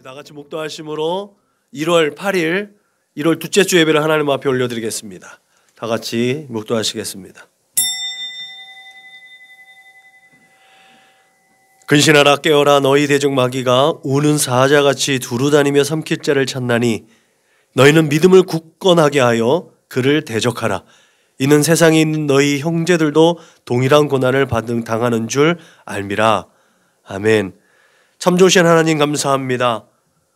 다 같이 묵도하심으로 1월 8일 1월 둘째 주 예배를 하나님 앞에 올려드리겠습니다. 다 같이 묵도하시겠습니다. 근신하라 깨어라 너희 대적 마귀가 우는 사자같이 두루다니며 삼킬 자를 찾나니 너희는 믿음을 굳건하게 하여 그를 대적하라. 이는 세상에 있는 너희 형제들도 동일한 고난을 당하는 줄 알미라. 아멘. 참 좋으신 하나님 감사합니다.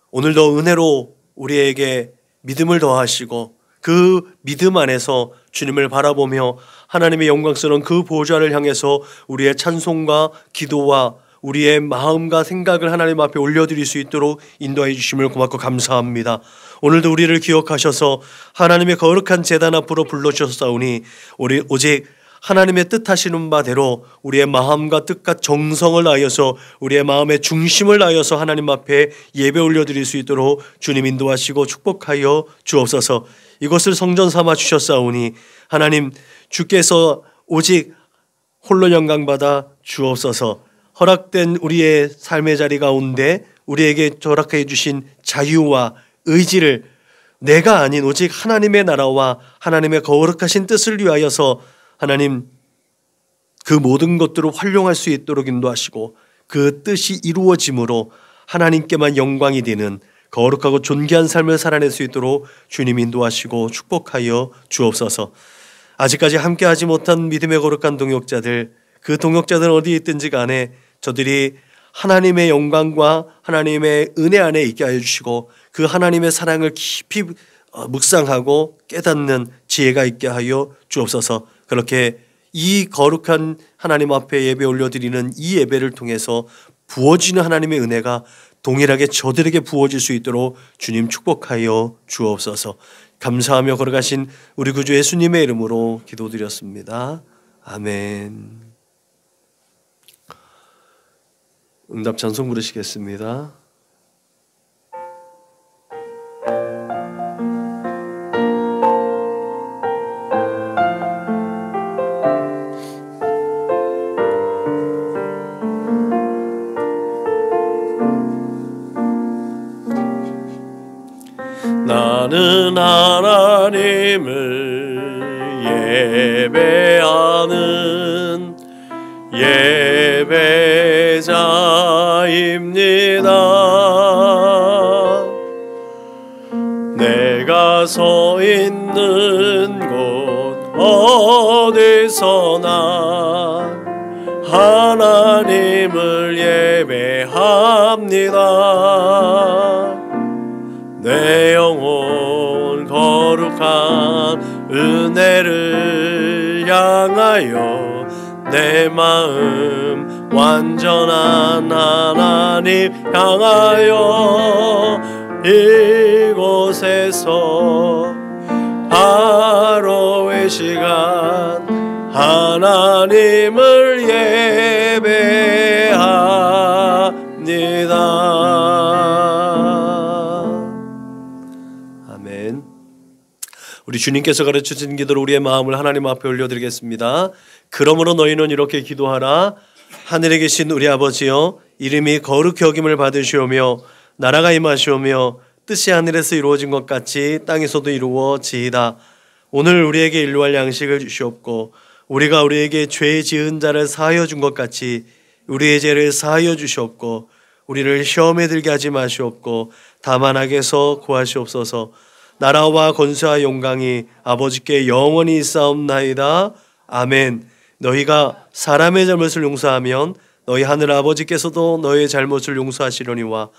오늘도 은혜로 우리에게 믿음을 더하시고 그 믿음 안에서 주님을 바라보며 하나님의 영광스러운 그 보좌를 향해서 우리의 찬송과 기도와 우리의 마음과 생각을 하나님 앞에 올려드릴 수 있도록 인도해 주심을 고맙고 감사합니다. 오늘도 우리를 기억하셔서 하나님의 거룩한 제단 앞으로 불러주셨사오니 우리 오직 하나님의 뜻하시는 바대로 우리의 마음과 뜻과 정성을 다하여서 우리의 마음의 중심을 다하여서 하나님 앞에 예배 올려드릴 수 있도록 주님 인도하시고 축복하여 주옵소서. 이것을 성전 삼아 주셨사오니 하나님 주께서 오직 홀로 영광받아 주옵소서. 허락된 우리의 삶의 자리 가운데 우리에게 허락해 주신 자유와 의지를 내가 아닌 오직 하나님의 나라와 하나님의 거룩하신 뜻을 위하여서 하나님 그 모든 것들을 활용할 수 있도록 인도하시고 그 뜻이 이루어짐으로 하나님께만 영광이 되는 거룩하고 존귀한 삶을 살아낼 수 있도록 주님 인도하시고 축복하여 주옵소서. 아직까지 함께하지 못한 믿음의 거룩한 동역자들, 그 동역자들은 어디에 있든지 간에 저들이 하나님의 영광과 하나님의 은혜 안에 있게 하여 주시고 그 하나님의 사랑을 깊이 묵상하고 깨닫는 지혜가 있게 하여 주옵소서. 그렇게 이 거룩한 하나님 앞에 예배 올려드리는 이 예배를 통해서 부어지는 하나님의 은혜가 동일하게 저들에게 부어질 수 있도록 주님 축복하여 주옵소서. 감사하며 걸어가신 우리 구주 예수님의 이름으로 기도드렸습니다. 아멘. 응답 찬송 부르시겠습니다. 나는 하나님을 예배하는 예배자입니다. 내가 서 있는 곳 어디서나 하나님을 예배합니다. 내 영혼 거룩한 은혜를 향하여 내 마음 완전한 하나님 향하여 이곳에서 바로 이 시간 하나님을 예배합니다. 아멘. 우리 주님께서 가르쳐주신 기도로 우리의 마음을 하나님 앞에 올려드리겠습니다. 그러므로 너희는 이렇게 기도하라. 하늘에 계신 우리 아버지여, 이름이 거룩히 여김을 받으시오며 나라가 임하시오며 뜻이 하늘에서 이루어진 것 같이 땅에서도 이루어지이다. 오늘 우리에게 일용할 양식을 주시옵고 우리가 우리에게 죄 지은 자를 사하여 준 것 같이 우리의 죄를 사하여 주시옵고 우리를 시험에 들게 하지 마시옵고 다만 악에서 구하시옵소서. 나라와 권세와 영광이 아버지께 영원히 있사옵나이다. 아멘. 너희가 사람의 잘못을 용서하면 너희 하늘 아버지께서도 너희의 잘못을 용서하시려니와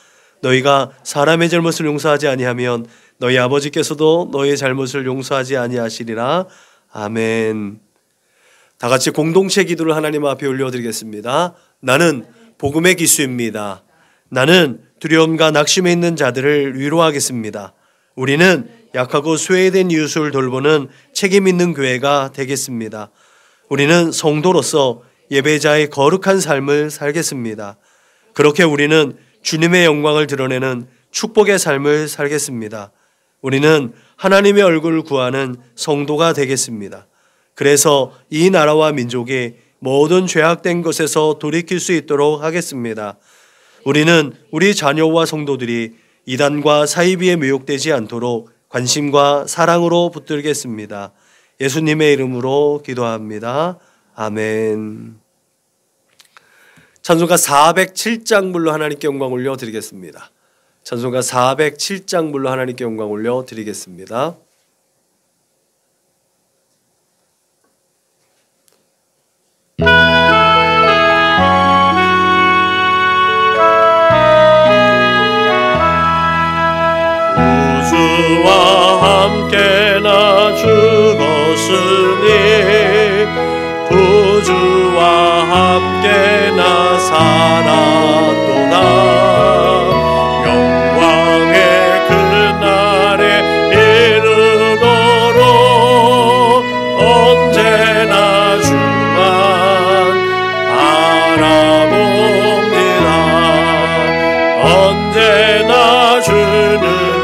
너희가 사람의 잘못을 용서하지 아니하면 너희 아버지께서도 너희의 잘못을 용서하지 아니하시리라. 아멘. 다 같이 공동체 기도를 하나님 앞에 올려드리겠습니다. 나는 복음의 기수입니다. 나는 두려움과 낙심에 있는 자들을 위로하겠습니다. 우리는 약하고 소외된 이웃을 돌보는 책임 있는 교회가 되겠습니다. 우리는 성도로서 예배자의 거룩한 삶을 살겠습니다. 그렇게 우리는 주님의 영광을 드러내는 축복의 삶을 살겠습니다. 우리는 하나님의 얼굴을 구하는 성도가 되겠습니다. 그래서 이 나라와 민족이 모든 죄악된 것에서 돌이킬 수 있도록 하겠습니다. 우리는 우리 자녀와 성도들이 이단과 사이비에 미혹되지 않도록 관심과 사랑으로 붙들겠습니다. 예수님의 이름으로 기도합니다. 아멘. 찬송가 407장 불러 하나님께 영광 올려드리겠습니다. 찬송가 407장 불러 하나님께 영광 올려드리겠습니다. 우주와 함께나 죽었으니 우주와 함께나 살았도다. 영광의 그날에 이르도록 언제나 주만 바라봅니다. 언제나 주는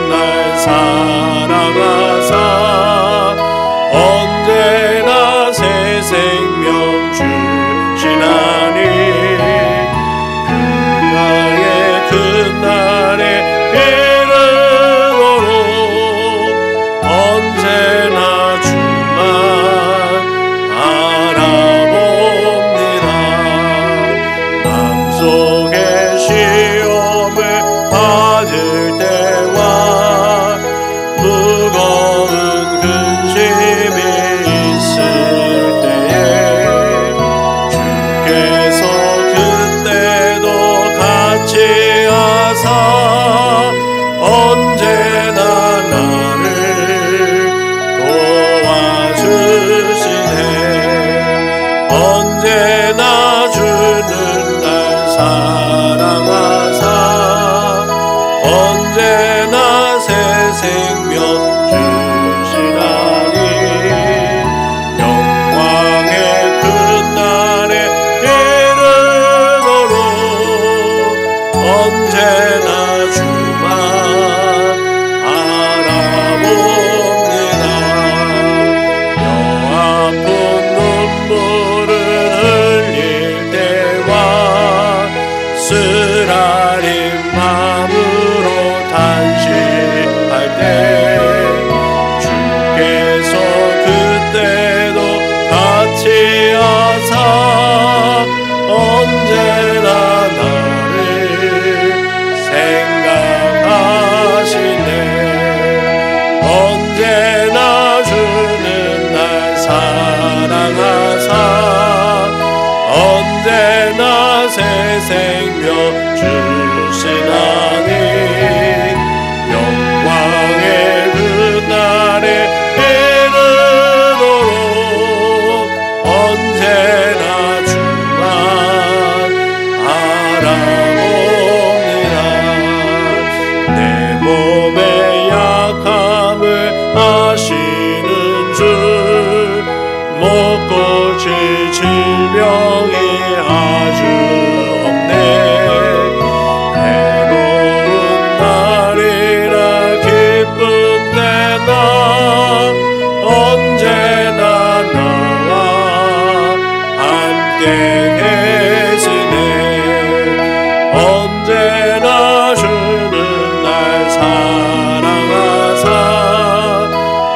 날 사랑하사 언제나 새 생명 주시나니 그날에 이르도록 언제나 주만 바라봅니다. 마음속에 시험을 받을 때와 무거운 근심이 있을 때에 주께서 그때도 같이 하사 언제나 나를 도와주시네. 언제나 주는 날 사랑하사 언제나 새 생명 주시나니 영광의 그날에 이르도록 언제나 주만 바라봅니다. 뼈아픈 눈물을 흘릴 때와 쓰라린 마음으로 단식할 때 주께서 그때도 같이 하사 언제나 나를 생각하시네. 언제나 주는 날 사랑하사 언제나 새 생명 주시나니 영광의 그날에 이르도록 언제나 주만 바라봅니다. 내 몸의 약함을 아시는 줄 못 고칠 질병이 아주 없네. 괴로운 날이라 기쁜 때나 언제나 나와 함께 계시네. 언제나 주는 날 사랑하사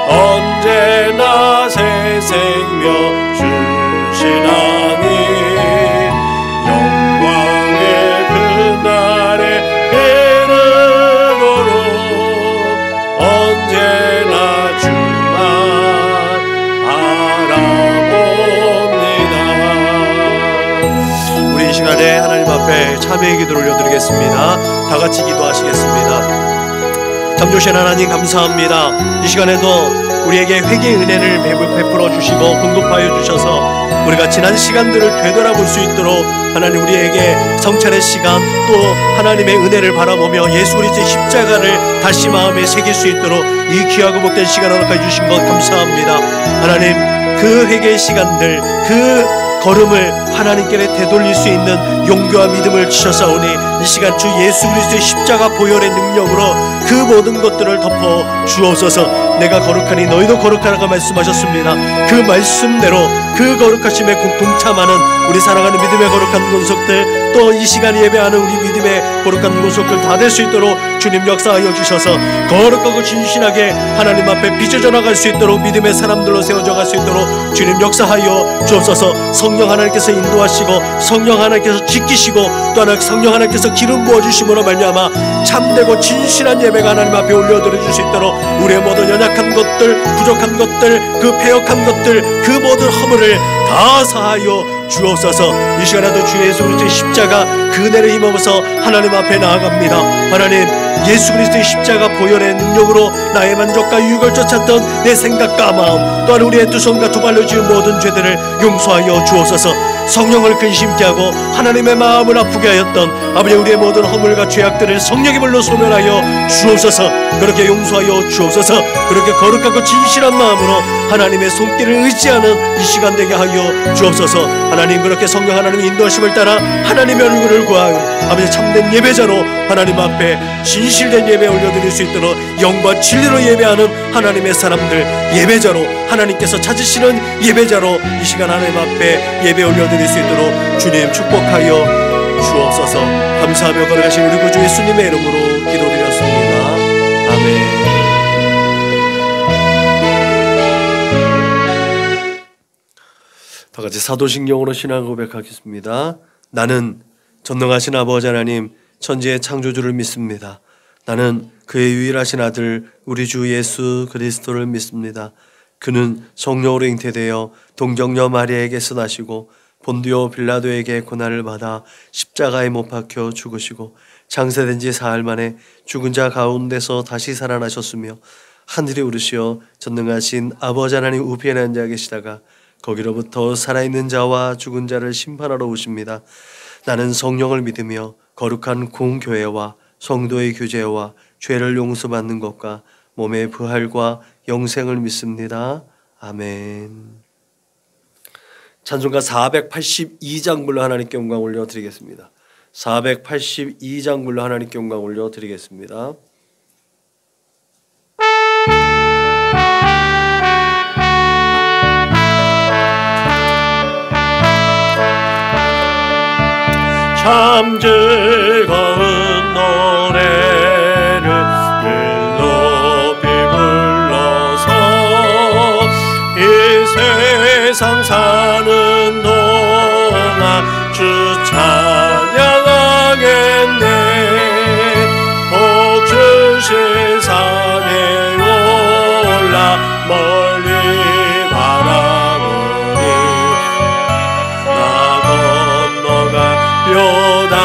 언제나 새 생명 주시나니 영광의 그날에 이르도록 언제나 주만 바라봅니다. 우리 이 시간에 하나님 앞에 참회의 기도를 올려드리겠습니다. 다 같이 기도하시겠습니다. 참 좋으신 하나님 감사합니다. 이 시간에도 우리에게 회개의 은혜를 베풀어 주시고 공급하여 주셔서 우리가 지난 시간들을 되돌아볼 수 있도록 하나님 우리에게 성찬의 시간 또 하나님의 은혜를 바라보며 예수 그리스도의 십자가를 다시 마음에 새길 수 있도록 이 귀하고 복된 시간 허락해 주신 것 감사합니다. 하나님 그 회개의 시간들 그 걸음을 하나님께 되돌릴 수 있는 용기와 믿음을 주셨사오니 이 시간 주 예수 그리스도의 십자가 보혈의 능력으로 그 모든 것들을 덮어 주옵소서. 내가 거룩하니 너희도 거룩하라고 말씀하셨습니다. 그 말씀대로 그 거룩하심에 동참하는 우리 사랑하는 믿음의 거룩한 권속들 또 이 시간 예배하는 우리 믿음의 거룩한 모습들 다 될 수 있도록 주님 역사하여 주셔서 거룩하고 진실하게 하나님 앞에 빚어져 나갈 수 있도록 믿음의 사람들로 세워져 갈 수 있도록 주님 역사하여 주옵소서. 성령 하나님께서 인도하시고 성령 하나님께서 지키시고 또 하나 성령 하나님께서 기름 부어주심으로 말미암아 참되고 진실한 예배가 하나님 앞에 올려드려 줄 수 있도록 우리의 모든 연약한 것들, 부족한 것들, 그 패역한 것들, 그 모든 허물을 다 사하여 주옵소서. 이 시간에도 주 예수 그리스도의 십자가 그 은혜를 힘입어서 하나님 앞에 나아갑니다. 하나님, 예수 그리스도의 십자가 보혈의 능력으로 나의 만족과 유익을 쫓았던 내 생각과 마음, 또한 우리의 두 손과 두 발로 지은 모든 죄들을 용서하여 주옵소서. 성령을 근심케 하고 하나님의 마음을 아프게 하였던 아버지 우리의 모든 허물과 죄악들을 성령의 불로 소멸하여 주옵소서. 그렇게 용서하여 주옵소서. 그렇게 거룩하고 진실한 마음으로 하나님의 손길을 의지하는 이 시간 되게 하여 주옵소서. 하나님, 그렇게 성령 하나님의 인도하심을 따라 하나님의 얼굴을 구하여 아버지 참된 예배자로 하나님 앞에 진실된 예배 올려드릴 수 있도록 영과 진리로 예배하는 하나님의 사람들, 예배자로 하나님께서 찾으시는 예배자로 이 시간 하나님 앞에 예배 올려드릴 수 있도록 주님 축복하여 주옵소서. 감사하며 걸어가신 우리 구주 예수님의 이름으로 기도드렸습니다. 아멘. 다 같이 사도신경으로 신앙 고백하겠습니다. 나는 전능하신 아버지 하나님 천지의 창조주를 믿습니다. 나는 그의 유일하신 아들 우리 주 예수 그리스도를 믿습니다. 그는 성령으로 잉태되어 동정녀 마리아에게서 나시고 본디오 빌라도에게 고난을 받아 십자가에 못 박혀 죽으시고 장사된 지 사흘 만에 죽은 자 가운데서 다시 살아나셨으며 하늘에 오르시어 전능하신 아버지 하나님 우편에 앉아 계시다가 거기로부터 살아있는 자와 죽은 자를 심판하러 오십니다. 나는 성령을 믿으며 거룩한 공교회와 성도의 교제와 죄를 용서받는 것과 몸의 부활과 영생을 믿습니다. 아멘. 찬송가 482장 불러 하나님께 영광 올려드리겠습니다. 482장 불러 하나님께 영광 올려드리겠습니다. 참 즐거운 노래를 늘 높이 불러서 이 세상 사는 동안 주 찬양하겠네. 복 주신 산에 올라 멀리 바라보니 나 건너가 요단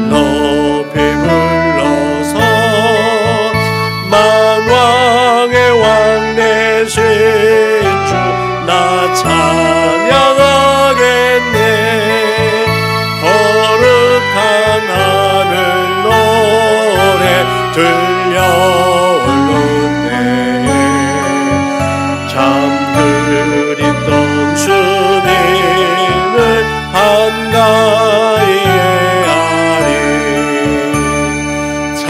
높이 불러서 만왕의 왕 되신 주 나 찬양하겠네. 거룩한 하늘 노래 들려오는데 잠들있던 주님을 한가히 헤아리 참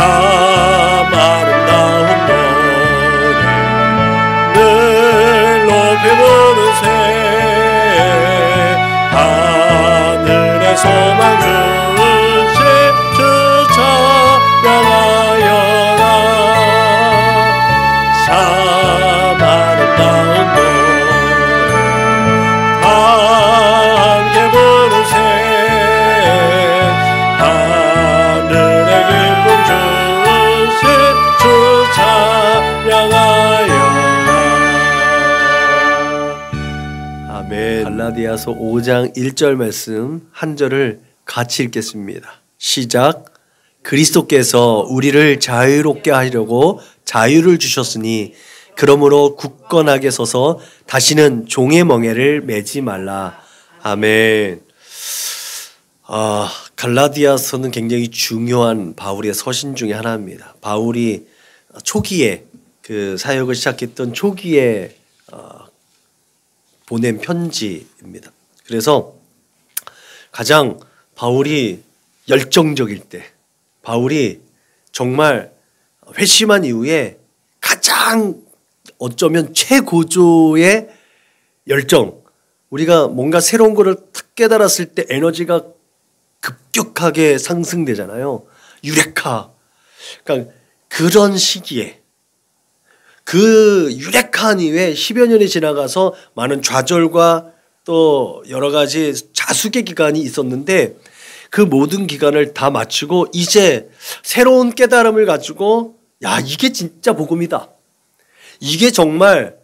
아름다운 노래 늘 높이 부르세. 하늘의 소망 주신 주 찬양하여라. 참 아름다운 노래 다 함께 부르세. 하늘의 기쁨 주신 주 찬양하여라. 아멘. 갈라디아서 5장 1절 말씀 한 절을 같이 읽겠습니다. 시작. 그리스도께서 우리를 자유롭게 하려고 자유를 주셨으니 그러므로 굳건하게 서서 다시는 종의 멍에를 매지 말라. 아멘. 갈라디아서는 굉장히 중요한 바울의 서신 중에 하나입니다. 바울이 초기에 그 사역을 시작했던 초기에 보낸 편지입니다. 그래서 가장 바울이 열정적일 때, 바울이 정말 회심한 이후에 가장 어쩌면 최고조의 열정, 우리가 뭔가 새로운 거를 탁 깨달았을 때 에너지가 급격하게 상승되잖아요. 유레카. 그러니까 그런 시기에 그 유레카한 이후에 10여 년이 지나가서 많은 좌절과 또 여러 가지 자숙의 기간이 있었는데 그 모든 기간을 다 마치고 이제 새로운 깨달음을 가지고 야, 이게 진짜 복음이다. 이게 정말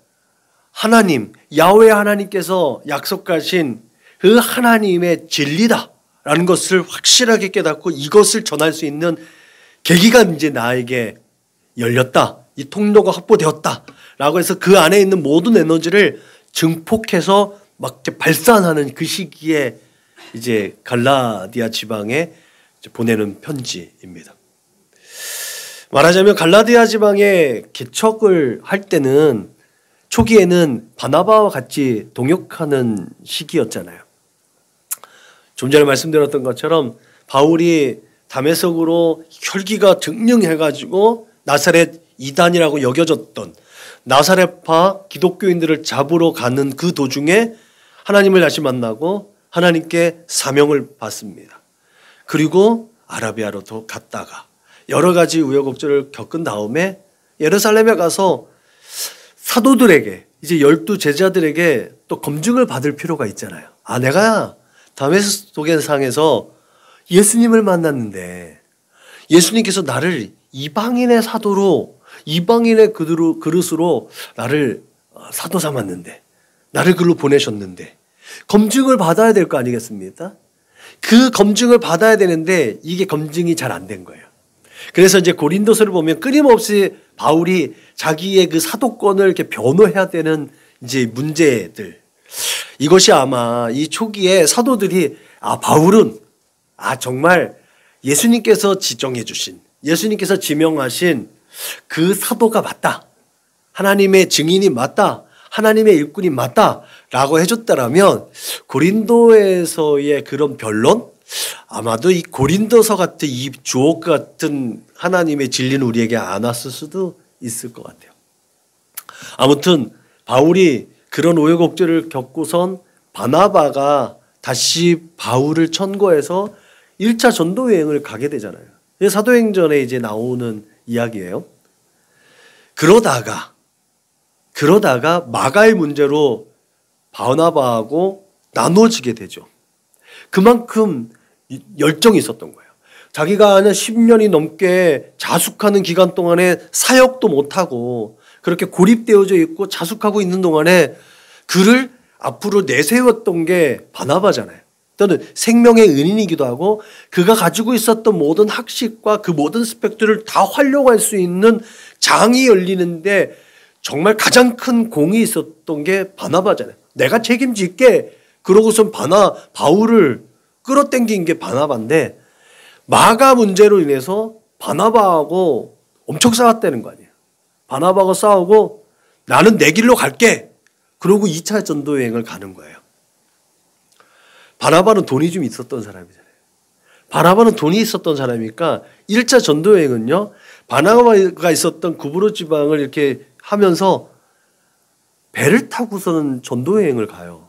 하나님, 야훼 하나님께서 약속하신 그 하나님의 진리다 라는 것을 확실하게 깨닫고 이것을 전할 수 있는 계기가 이제 나에게 열렸다. 이 통로가 확보되었다 라고 해서 그 안에 있는 모든 에너지를 증폭해서 막 발산하는 그 시기에 이제 갈라디아 지방에 보내는 편지입니다. 말하자면 갈라디아 지방에 개척을 할 때는 초기에는 바나바와 같이 동역하는 시기였잖아요. 좀 전에 말씀드렸던 것처럼 바울이 다메섹으로 혈기가 증명해가지고 나사렛 이단이라고 여겨졌던 나사렛파 기독교인들을 잡으러 가는 그 도중에 하나님을 다시 만나고 하나님께 사명을 받습니다. 그리고 아라비아로도 갔다가 여러 가지 우여곡절을 겪은 다음에 예루살렘에 가서 사도들에게 이제 12 제자들에게 또 검증을 받을 필요가 있잖아요. 내가 다메섹 도경상에서 예수님을 만났는데 예수님께서 나를 이방인의 사도로 이방인의 그릇으로 나를 사도 삼았는데 나를 글로 보내셨는데 검증을 받아야 될 거 아니겠습니까? 그 검증을 받아야 되는데 이게 검증이 잘 안 된 거예요. 그래서 이제 고린도서를 보면 끊임없이 바울이 자기의 그 사도권을 이렇게 변호해야 되는 이제 문제들, 이것이 아마 이 초기에 사도들이 바울은 정말 예수님께서 지정해 주신, 예수님께서 지명하신 그 사도가 맞다, 하나님의 증인이 맞다, 하나님의 일꾼이 맞다 라고 해줬다라면 고린도에서의 그런 변론, 아마도 이 고린도서 같은 이 주옥 같은 하나님의 진리는 우리에게 안 왔을 수도 있을 것 같아요. 아무튼 바울이 그런 우여곡절을 겪고선 바나바가 다시 바울을 천거해서 1차 전도 여행을 가게 되잖아요. 사도행전에 이제 나오는 이야기예요. 그러다가 마가의 문제로 바나바하고 나눠지게 되죠. 그만큼 열정이 있었던 거예요. 자기가 한 10년이 넘게 자숙하는 기간 동안에 사역도 못하고 그렇게 고립되어져 있고 자숙하고 있는 동안에 그를 앞으로 내세웠던 게 바나바잖아요. 또는 생명의 은인이기도 하고 그가 가지고 있었던 모든 학식과 그 모든 스펙들을 다 활용할 수 있는 장이 열리는데 정말 가장 큰 공이 있었던 게 바나바잖아요. 내가 책임질게. 그러고선 바울을 끌어당긴 게 바나바인데 마가 문제로 인해서 바나바하고 엄청 싸웠다는 거 아니에요. 바나바하고 싸우고 나는 내 길로 갈게. 그러고 2차 전도 여행을 가는 거예요. 바나바는 돈이 좀 있었던 사람이잖아요. 바나바는 돈이 있었던 사람이니까 1차 전도 여행은요. 바나바가 있었던 구브로 지방을 이렇게 하면서 배를 타고서는 전도 여행을 가요.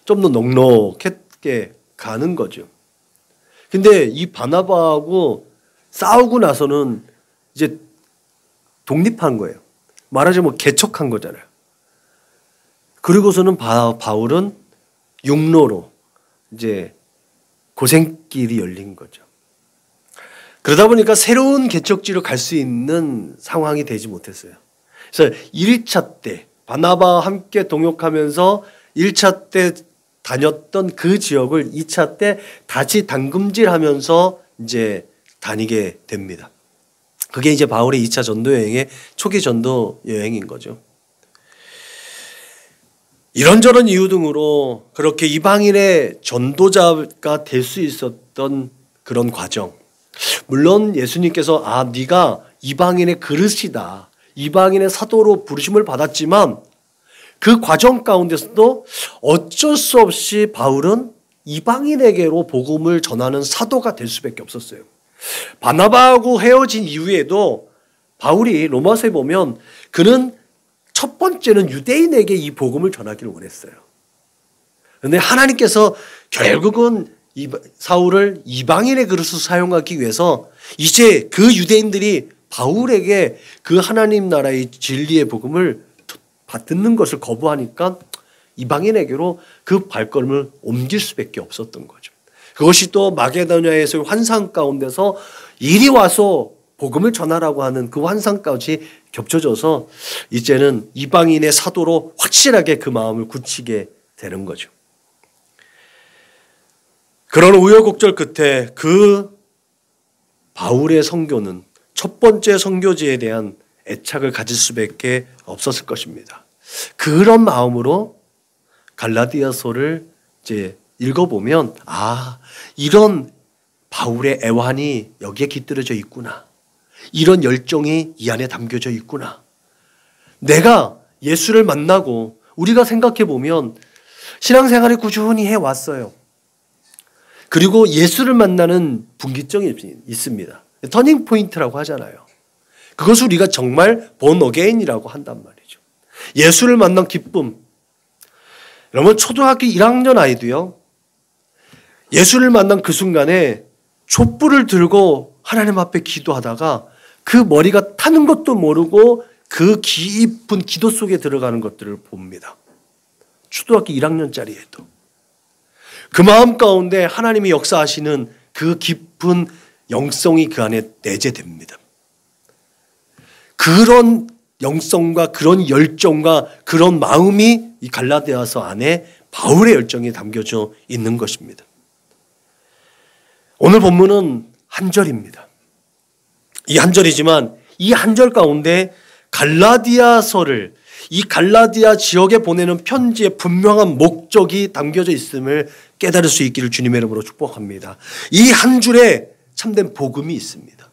좀 더 넉넉하게 가는 거죠. 근데 이 바나바하고 싸우고 나서는 이제 독립한 거예요. 말하자면 개척한 거잖아요. 그리고서는 바울은 육로로 이제 고생길이 열린 거죠. 그러다 보니까 새로운 개척지로 갈 수 있는 상황이 되지 못했어요. 그래서 1차 때 바나바와 함께 동역하면서 1차 때 다녔던 그 지역을 2차 때 다시 담금질하면서 이제 다니게 됩니다. 그게 이제 바울의 2차 전도 여행의 초기 전도 여행인 거죠. 이런저런 이유 등으로 그렇게 이방인의 전도자가 될 수 있었던 그런 과정. 물론 예수님께서 네가 이방인의 그릇이다. 이방인의 사도로 부르심을 받았지만 그 과정 가운데서도 어쩔 수 없이 바울은 이방인에게로 복음을 전하는 사도가 될 수밖에 없었어요. 바나바하고 헤어진 이후에도 바울이 로마서에 보면 그는 첫 번째는 유대인에게 이 복음을 전하기를 원했어요. 그런데 하나님께서 결국은 사울을 이방인의 그릇으로 사용하기 위해서 이제 그 유대인들이 바울에게 그 하나님 나라의 진리의 복음을 듣는 것을 거부하니까 이방인에게로 그 발걸음을 옮길 수밖에 없었던 거죠. 그것이 또 마게도냐에서의 환상 가운데서 이리 와서 복음을 전하라고 하는 그 환상까지 겹쳐져서 이제는 이방인의 사도로 확실하게 그 마음을 굳히게 되는 거죠. 그런 우여곡절 끝에 그 바울의 선교는 첫 번째 선교지에 대한 애착을 가질 수밖에 없었을 것입니다. 그런 마음으로 갈라디아서를 이제 읽어보면 이런 바울의 애환이 여기에 깃들여져 있구나. 이런 열정이 이 안에 담겨져 있구나. 내가 예수를 만나고 우리가 생각해보면 신앙생활을 꾸준히 해왔어요. 그리고 예수를 만나는 분기점이 있습니다. 터닝포인트라고 하잖아요. 그것을 우리가 정말 본 어게인이라고 한단 말이죠. 예수를 만난 기쁨. 여러분 초등학교 1학년 아이도요. 예수를 만난 그 순간에 촛불을 들고 하나님 앞에 기도하다가 그 머리가 타는 것도 모르고 그 깊은 기도 속에 들어가는 것들을 봅니다. 초등학교 1학년짜리에도. 그 마음 가운데 하나님이 역사하시는 그 깊은 영성이 그 안에 내재됩니다. 그런 영성과 그런 열정과 그런 마음이 이 갈라디아서 안에 바울의 열정이 담겨져 있는 것입니다. 오늘 본문은 한 절입니다. 이 한 절이지만 이 한 절 가운데 갈라디아서를 이 갈라디아 지역에 보내는 편지의 분명한 목적이 담겨져 있음을 깨달을 수 있기를 주님의 이름으로 축복합니다. 이 한 줄에 참된 복음이 있습니다.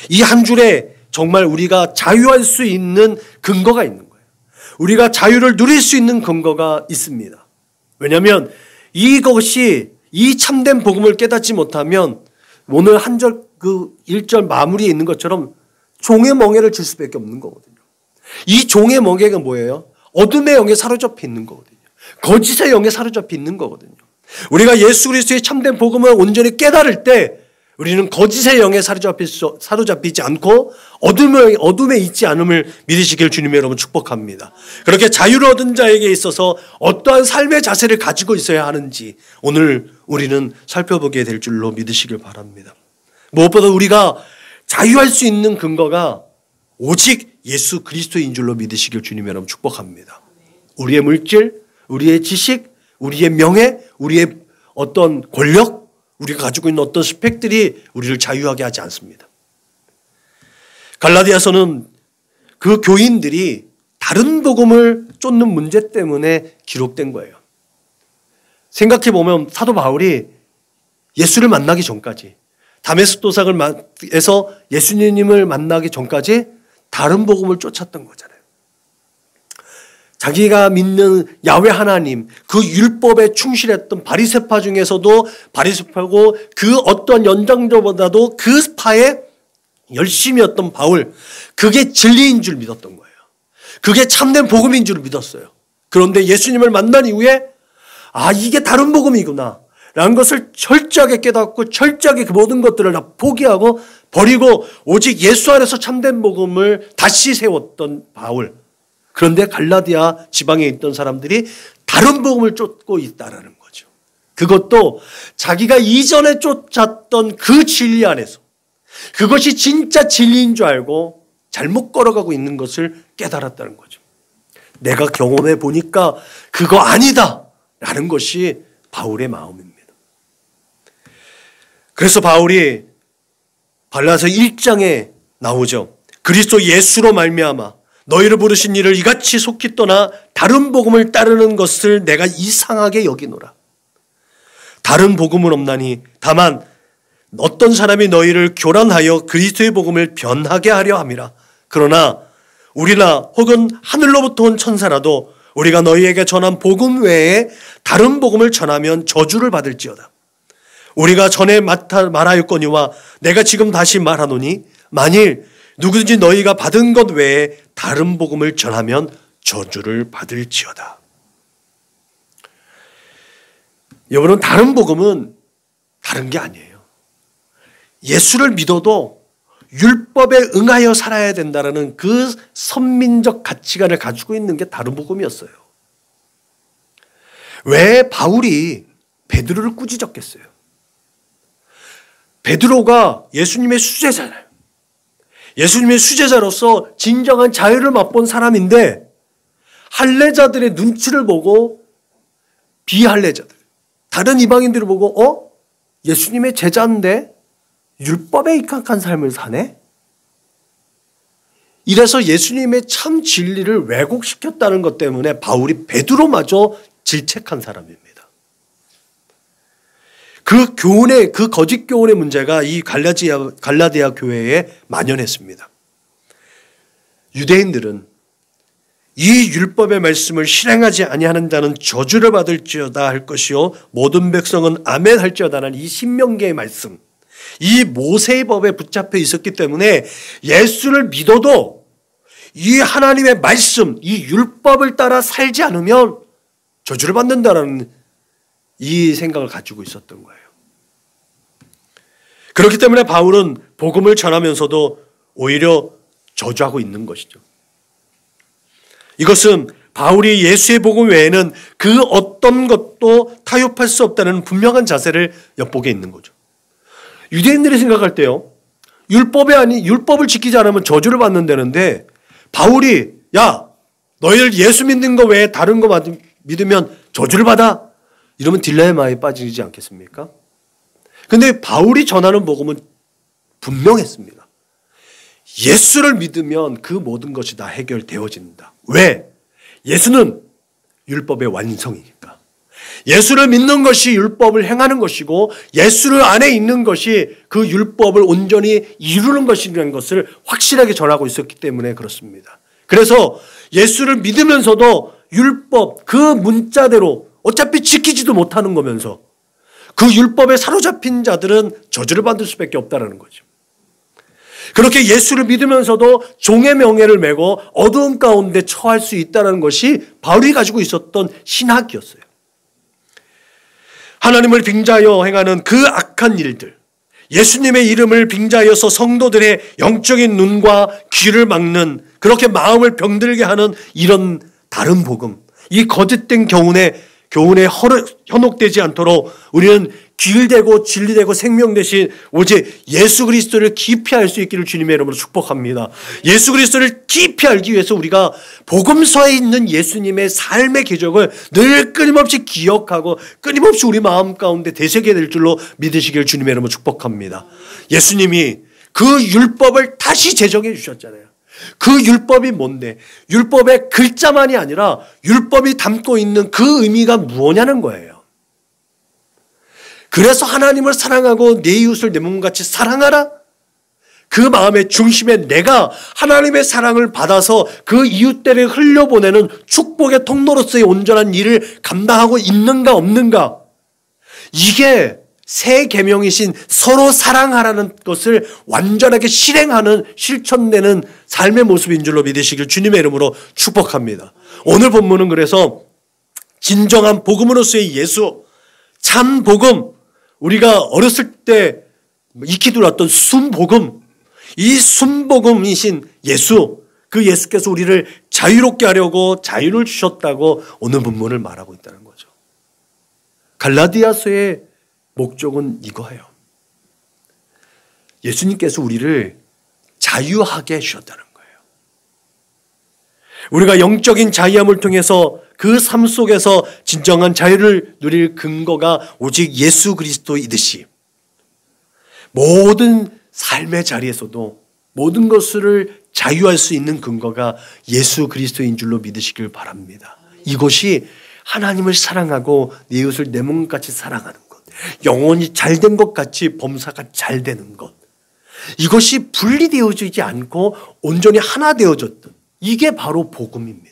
이 한 줄에 정말 우리가 자유할 수 있는 근거가 있는 거예요. 우리가 자유를 누릴 수 있는 근거가 있습니다. 왜냐하면 이것이 이 참된 복음을 깨닫지 못하면 오늘 한 절 그 1절 마무리에 있는 것처럼 종의 멍에를 줄 수밖에 없는 거거든요. 이 종의 멍에가 뭐예요? 어둠의 영에 사로잡혀 있는 거거든요. 거짓의 영에 사로잡혀 있는 거거든요. 우리가 예수 그리스도의 참된 복음을 온전히 깨달을 때 우리는 거짓의 영에 사로잡히지 않고 어둠에 있지 않음을 믿으시길 주님의 여러분 축복합니다. 그렇게 자유를 얻은 자에게 있어서 어떠한 삶의 자세를 가지고 있어야 하는지 오늘 우리는 살펴보게 될 줄로 믿으시길 바랍니다. 무엇보다 우리가 자유할 수 있는 근거가 오직 예수 그리스도인 줄로 믿으시길 주님의 여러분 축복합니다. 우리의 물질, 우리의 지식, 우리의 명예, 우리의 어떤 권력, 우리가 가지고 있는 어떤 스펙들이 우리를 자유하게 하지 않습니다. 갈라디아서는 그 교인들이 다른 복음을 쫓는 문제 때문에 기록된 거예요. 생각해 보면 사도 바울이 예수를 만나기 전까지, 다메섹 도상에서 예수님을 만나기 전까지 다른 복음을 쫓았던 거잖아요. 자기가 믿는 야훼 하나님, 그 율법에 충실했던 바리새파 중에서도 바리새파고 그 어떤 연장자보다도 그 파에 열심이었던 바울, 그게 진리인 줄 믿었던 거예요. 그게 참된 복음인 줄 믿었어요. 그런데 예수님을 만난 이후에 이게 다른 복음이구나 라는 것을 철저하게 깨닫고 철저하게 그 모든 것들을 다 포기하고 버리고 오직 예수 안에서 참된 복음을 다시 세웠던 바울. 그런데 갈라디아 지방에 있던 사람들이 다른 복음을 쫓고 있다라는 거죠. 그것도 자기가 이전에 쫓았던 그 진리 안에서 그것이 진짜 진리인 줄 알고 잘못 걸어가고 있는 것을 깨달았다는 거죠. 내가 경험해 보니까 그거 아니다 라는 것이 바울의 마음입니다. 그래서 바울이 갈라디아서 1장에 나오죠. 그리스도 예수로 말미암아 너희를 부르신 이를 이같이 속히 떠나 다른 복음을 따르는 것을 내가 이상하게 여기노라. 다른 복음은 없나니 다만 어떤 사람이 너희를 교란하여 그리스도의 복음을 변하게 하려 함이라. 그러나 우리나 혹은 하늘로부터 온 천사라도 우리가 너희에게 전한 복음 외에 다른 복음을 전하면 저주를 받을지어다. 우리가 전에 말하였거니와 내가 지금 다시 말하노니 만일 누구든지 너희가 받은 것 외에 다른 복음을 전하면 저주를 받을지어다. 여러분, 다른 복음은 다른 게 아니에요. 예수를 믿어도 율법에 응하여 살아야 된다는 그 선민적 가치관을 가지고 있는 게 다른 복음이었어요. 왜 바울이 베드로를 꾸짖었겠어요? 베드로가 예수님의 수제자잖아요. 예수님의 수제자로서 진정한 자유를 맛본 사람인데 할례자들의 눈치를 보고 비할례자들, 다른 이방인들을 보고 예수님의 제자인데 율법에 입각한 삶을 사네? 이래서 예수님의 참 진리를 왜곡시켰다는 것 때문에 바울이 베드로마저 질책한 사람입니다. 그 교훈의, 그 거짓 교훈의 문제가 이 갈라디아 교회에 만연했습니다. 유대인들은 이 율법의 말씀을 실행하지 아니하는 자는 저주를 받을지어다 할 것이요 모든 백성은 아멘 할지어다는 이 신명기의 말씀, 이 모세의 법에 붙잡혀 있었기 때문에 예수를 믿어도 이 하나님의 말씀, 이 율법을 따라 살지 않으면 저주를 받는다라는 이 생각을 가지고 있었던 거예요. 그렇기 때문에 바울은 복음을 전하면서도 오히려 저주하고 있는 것이죠. 이것은 바울이 예수의 복음 외에는 그 어떤 것도 타협할 수 없다는 분명한 자세를 엿보게 있는 거죠. 유대인들이 생각할 때요, 율법을 지키지 않으면 저주를 받는다는데 바울이 너희들 예수 믿는 거 외에 다른 거 믿으면 저주를 받아. 이러면 딜레마에 빠지지 않겠습니까? 근데 바울이 전하는 복음은 분명했습니다. 예수를 믿으면 그 모든 것이 다 해결되어진다. 왜? 예수는 율법의 완성이니까. 예수를 믿는 것이 율법을 행하는 것이고 예수를 안에 있는 것이 그 율법을 온전히 이루는 것이라는 것을 확실하게 전하고 있었기 때문에 그렇습니다. 그래서 예수를 믿으면서도 율법 그 문자대로 어차피 지키지도 못하는 거면서 그 율법에 사로잡힌 자들은 저주를 받을 수밖에 없다는 거죠. 그렇게 예수를 믿으면서도 종의 명예를 메고 어두운 가운데 처할 수 있다는 것이 바울이 가지고 있었던 신학이었어요. 하나님을 빙자하여 행하는 그 악한 일들, 예수님의 이름을 빙자하여서 성도들의 영적인 눈과 귀를 막는, 그렇게 마음을 병들게 하는 이런 다른 복음, 이 거짓된 교훈에 현혹되지 않도록 우리는 길되고 진리되고 생명 되신 오직 예수 그리스도를 깊이 알 수 있기를 주님의 이름으로 축복합니다. 예수 그리스도를 깊이 알기 위해서 우리가 복음서에 있는 예수님의 삶의 기적을 늘 끊임없이 기억하고 끊임없이 우리 마음 가운데 되새겨야 될 줄로 믿으시기를 주님의 이름으로 축복합니다. 예수님이 그 율법을 다시 제정해 주셨잖아요. 그 율법이 뭔데? 율법의 글자만이 아니라 율법이 담고 있는 그 의미가 무엇냐는 거예요. 그래서 하나님을 사랑하고 내 이웃을 내 몸같이 사랑하라. 그 마음의 중심에 내가 하나님의 사랑을 받아서 그 이웃들을 흘려보내는 축복의 통로로서의 온전한 일을 감당하고 있는가 없는가. 이게 새 계명이신 서로 사랑하라는 것을 완전하게 실행하는 실천되는 삶의 모습인 줄로 믿으시길 주님의 이름으로 축복합니다. 오늘 본문은 그래서 진정한 복음으로서의 예수, 참 복음, 우리가 어렸을 때 익히 들었던 순복음, 이 순복음이신 예수, 그 예수께서 우리를 자유롭게 하려고 자유를 주셨다고 오늘 본문을 말하고 있다는 거죠. 갈라디아서의 목적은 이거예요. 예수님께서 우리를 자유하게 해주셨다는 거예요. 우리가 영적인 자유함을 통해서 그 삶 속에서 진정한 자유를 누릴 근거가 오직 예수 그리스도이듯이 모든 삶의 자리에서도 모든 것을 자유할 수 있는 근거가 예수 그리스도인 줄로 믿으시길 바랍니다. 이것이 하나님을 사랑하고 내 이웃을 내 몸같이 사랑하는 것, 영혼이 잘된 것 같이 범사가 잘 되는 것, 이것이 분리되어지지 않고 온전히 하나 되어졌던 이게 바로 복음입니다.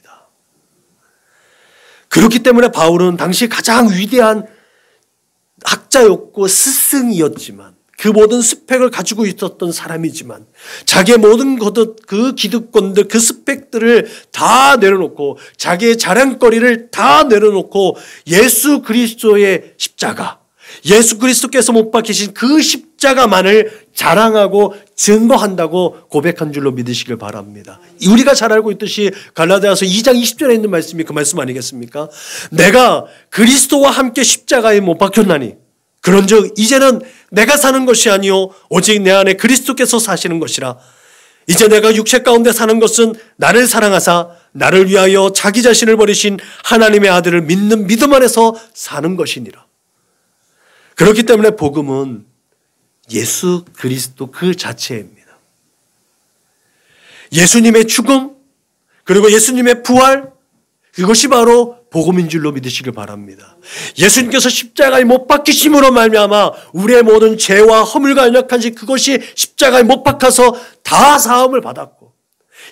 그렇기 때문에 바울은 당시 가장 위대한 학자였고 스승이었지만 그 모든 스펙을 가지고 있었던 사람이지만 자기의 모든 그 기득권들 그 스펙들을 다 내려놓고 자기의 자랑거리를 다 내려놓고 예수 그리스도의 십자가, 예수 그리스도께서 못 박히신 그 십자가만을 자랑하고 증거한다고 고백한 줄로 믿으시길 바랍니다. 우리가 잘 알고 있듯이 갈라디아서 2장 20절에 있는 말씀이 그 말씀 아니겠습니까? 내가 그리스도와 함께 십자가에 못 박혔나니 그런즉 이제는 내가 사는 것이 아니요 오직 내 안에 그리스도께서 사시는 것이라. 이제 내가 육체 가운데 사는 것은 나를 사랑하사 나를 위하여 자기 자신을 버리신 하나님의 아들을 믿는 믿음 안에서 사는 것이니라. 그렇기 때문에 복음은 예수 그리스도 그 자체입니다. 예수님의 죽음 그리고 예수님의 부활, 그것이 바로 복음인 줄로 믿으시길 바랍니다. 예수님께서 십자가에 못 박히심으로 말미암아 우리의 모든 죄와 허물과 연약한 것, 그것이 십자가에 못 박혀서 다 사함을 받았고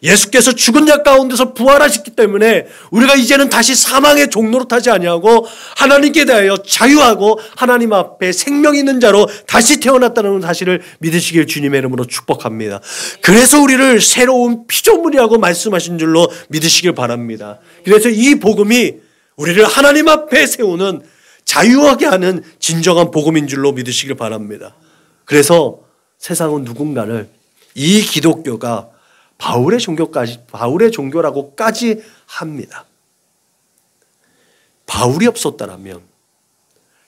예수께서 죽은 자 가운데서 부활하셨기 때문에 우리가 이제는 다시 사망의 종로로 타지 아니하고 하나님께 대하여 자유하고 하나님 앞에 생명 있는 자로 다시 태어났다는 사실을 믿으시길 주님의 이름으로 축복합니다. 그래서 우리를 새로운 피조물이라고 말씀하신 줄로 믿으시길 바랍니다. 그래서 이 복음이 우리를 하나님 앞에 세우는 자유하게 하는 진정한 복음인 줄로 믿으시길 바랍니다. 그래서 세상은 누군가를 이 기독교가 바울의 종교라고까지 합니다. 바울이 없었다면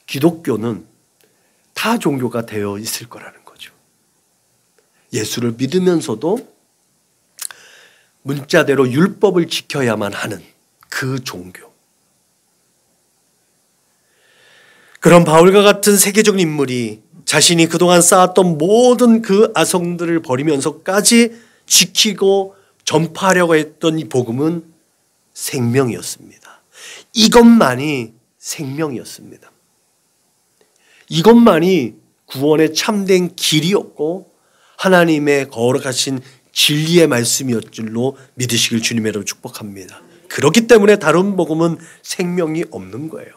기독교는 타 종교가 되어 있을 거라는 거죠. 예수를 믿으면서도 문자대로 율법을 지켜야만 하는 그 종교. 그런 바울과 같은 세계적인 인물이 자신이 그동안 쌓았던 모든 그 아성들을 버리면서까지 지키고 전파하려고 했던 이 복음은 생명이었습니다. 이것만이 생명이었습니다. 이것만이 구원의 참된 길이었고 하나님의 거룩하신 진리의 말씀이었 줄로 믿으시길 주님으로 축복합니다. 그렇기 때문에 다른 복음은 생명이 없는 거예요.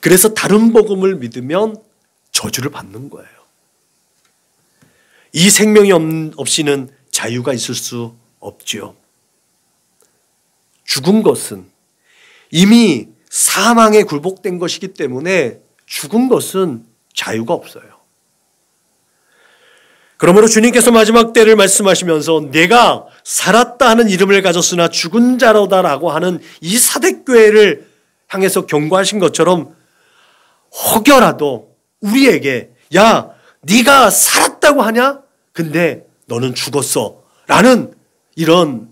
그래서 다른 복음을 믿으면 저주를 받는 거예요. 이 생명이 없이는 자유가 있을 수 없지요. 죽은 것은 이미 사망에 굴복된 것이기 때문에 죽은 것은 자유가 없어요. 그러므로 주님께서 마지막 때를 말씀하시면서 내가 살았다 하는 이름을 가졌으나 죽은 자로다라고 하는 이 사대교회를 향해서 경고하신 것처럼 혹여라도 우리에게 야, 네가 살았다고 하냐? 근데 너는 죽었어. 라는 이런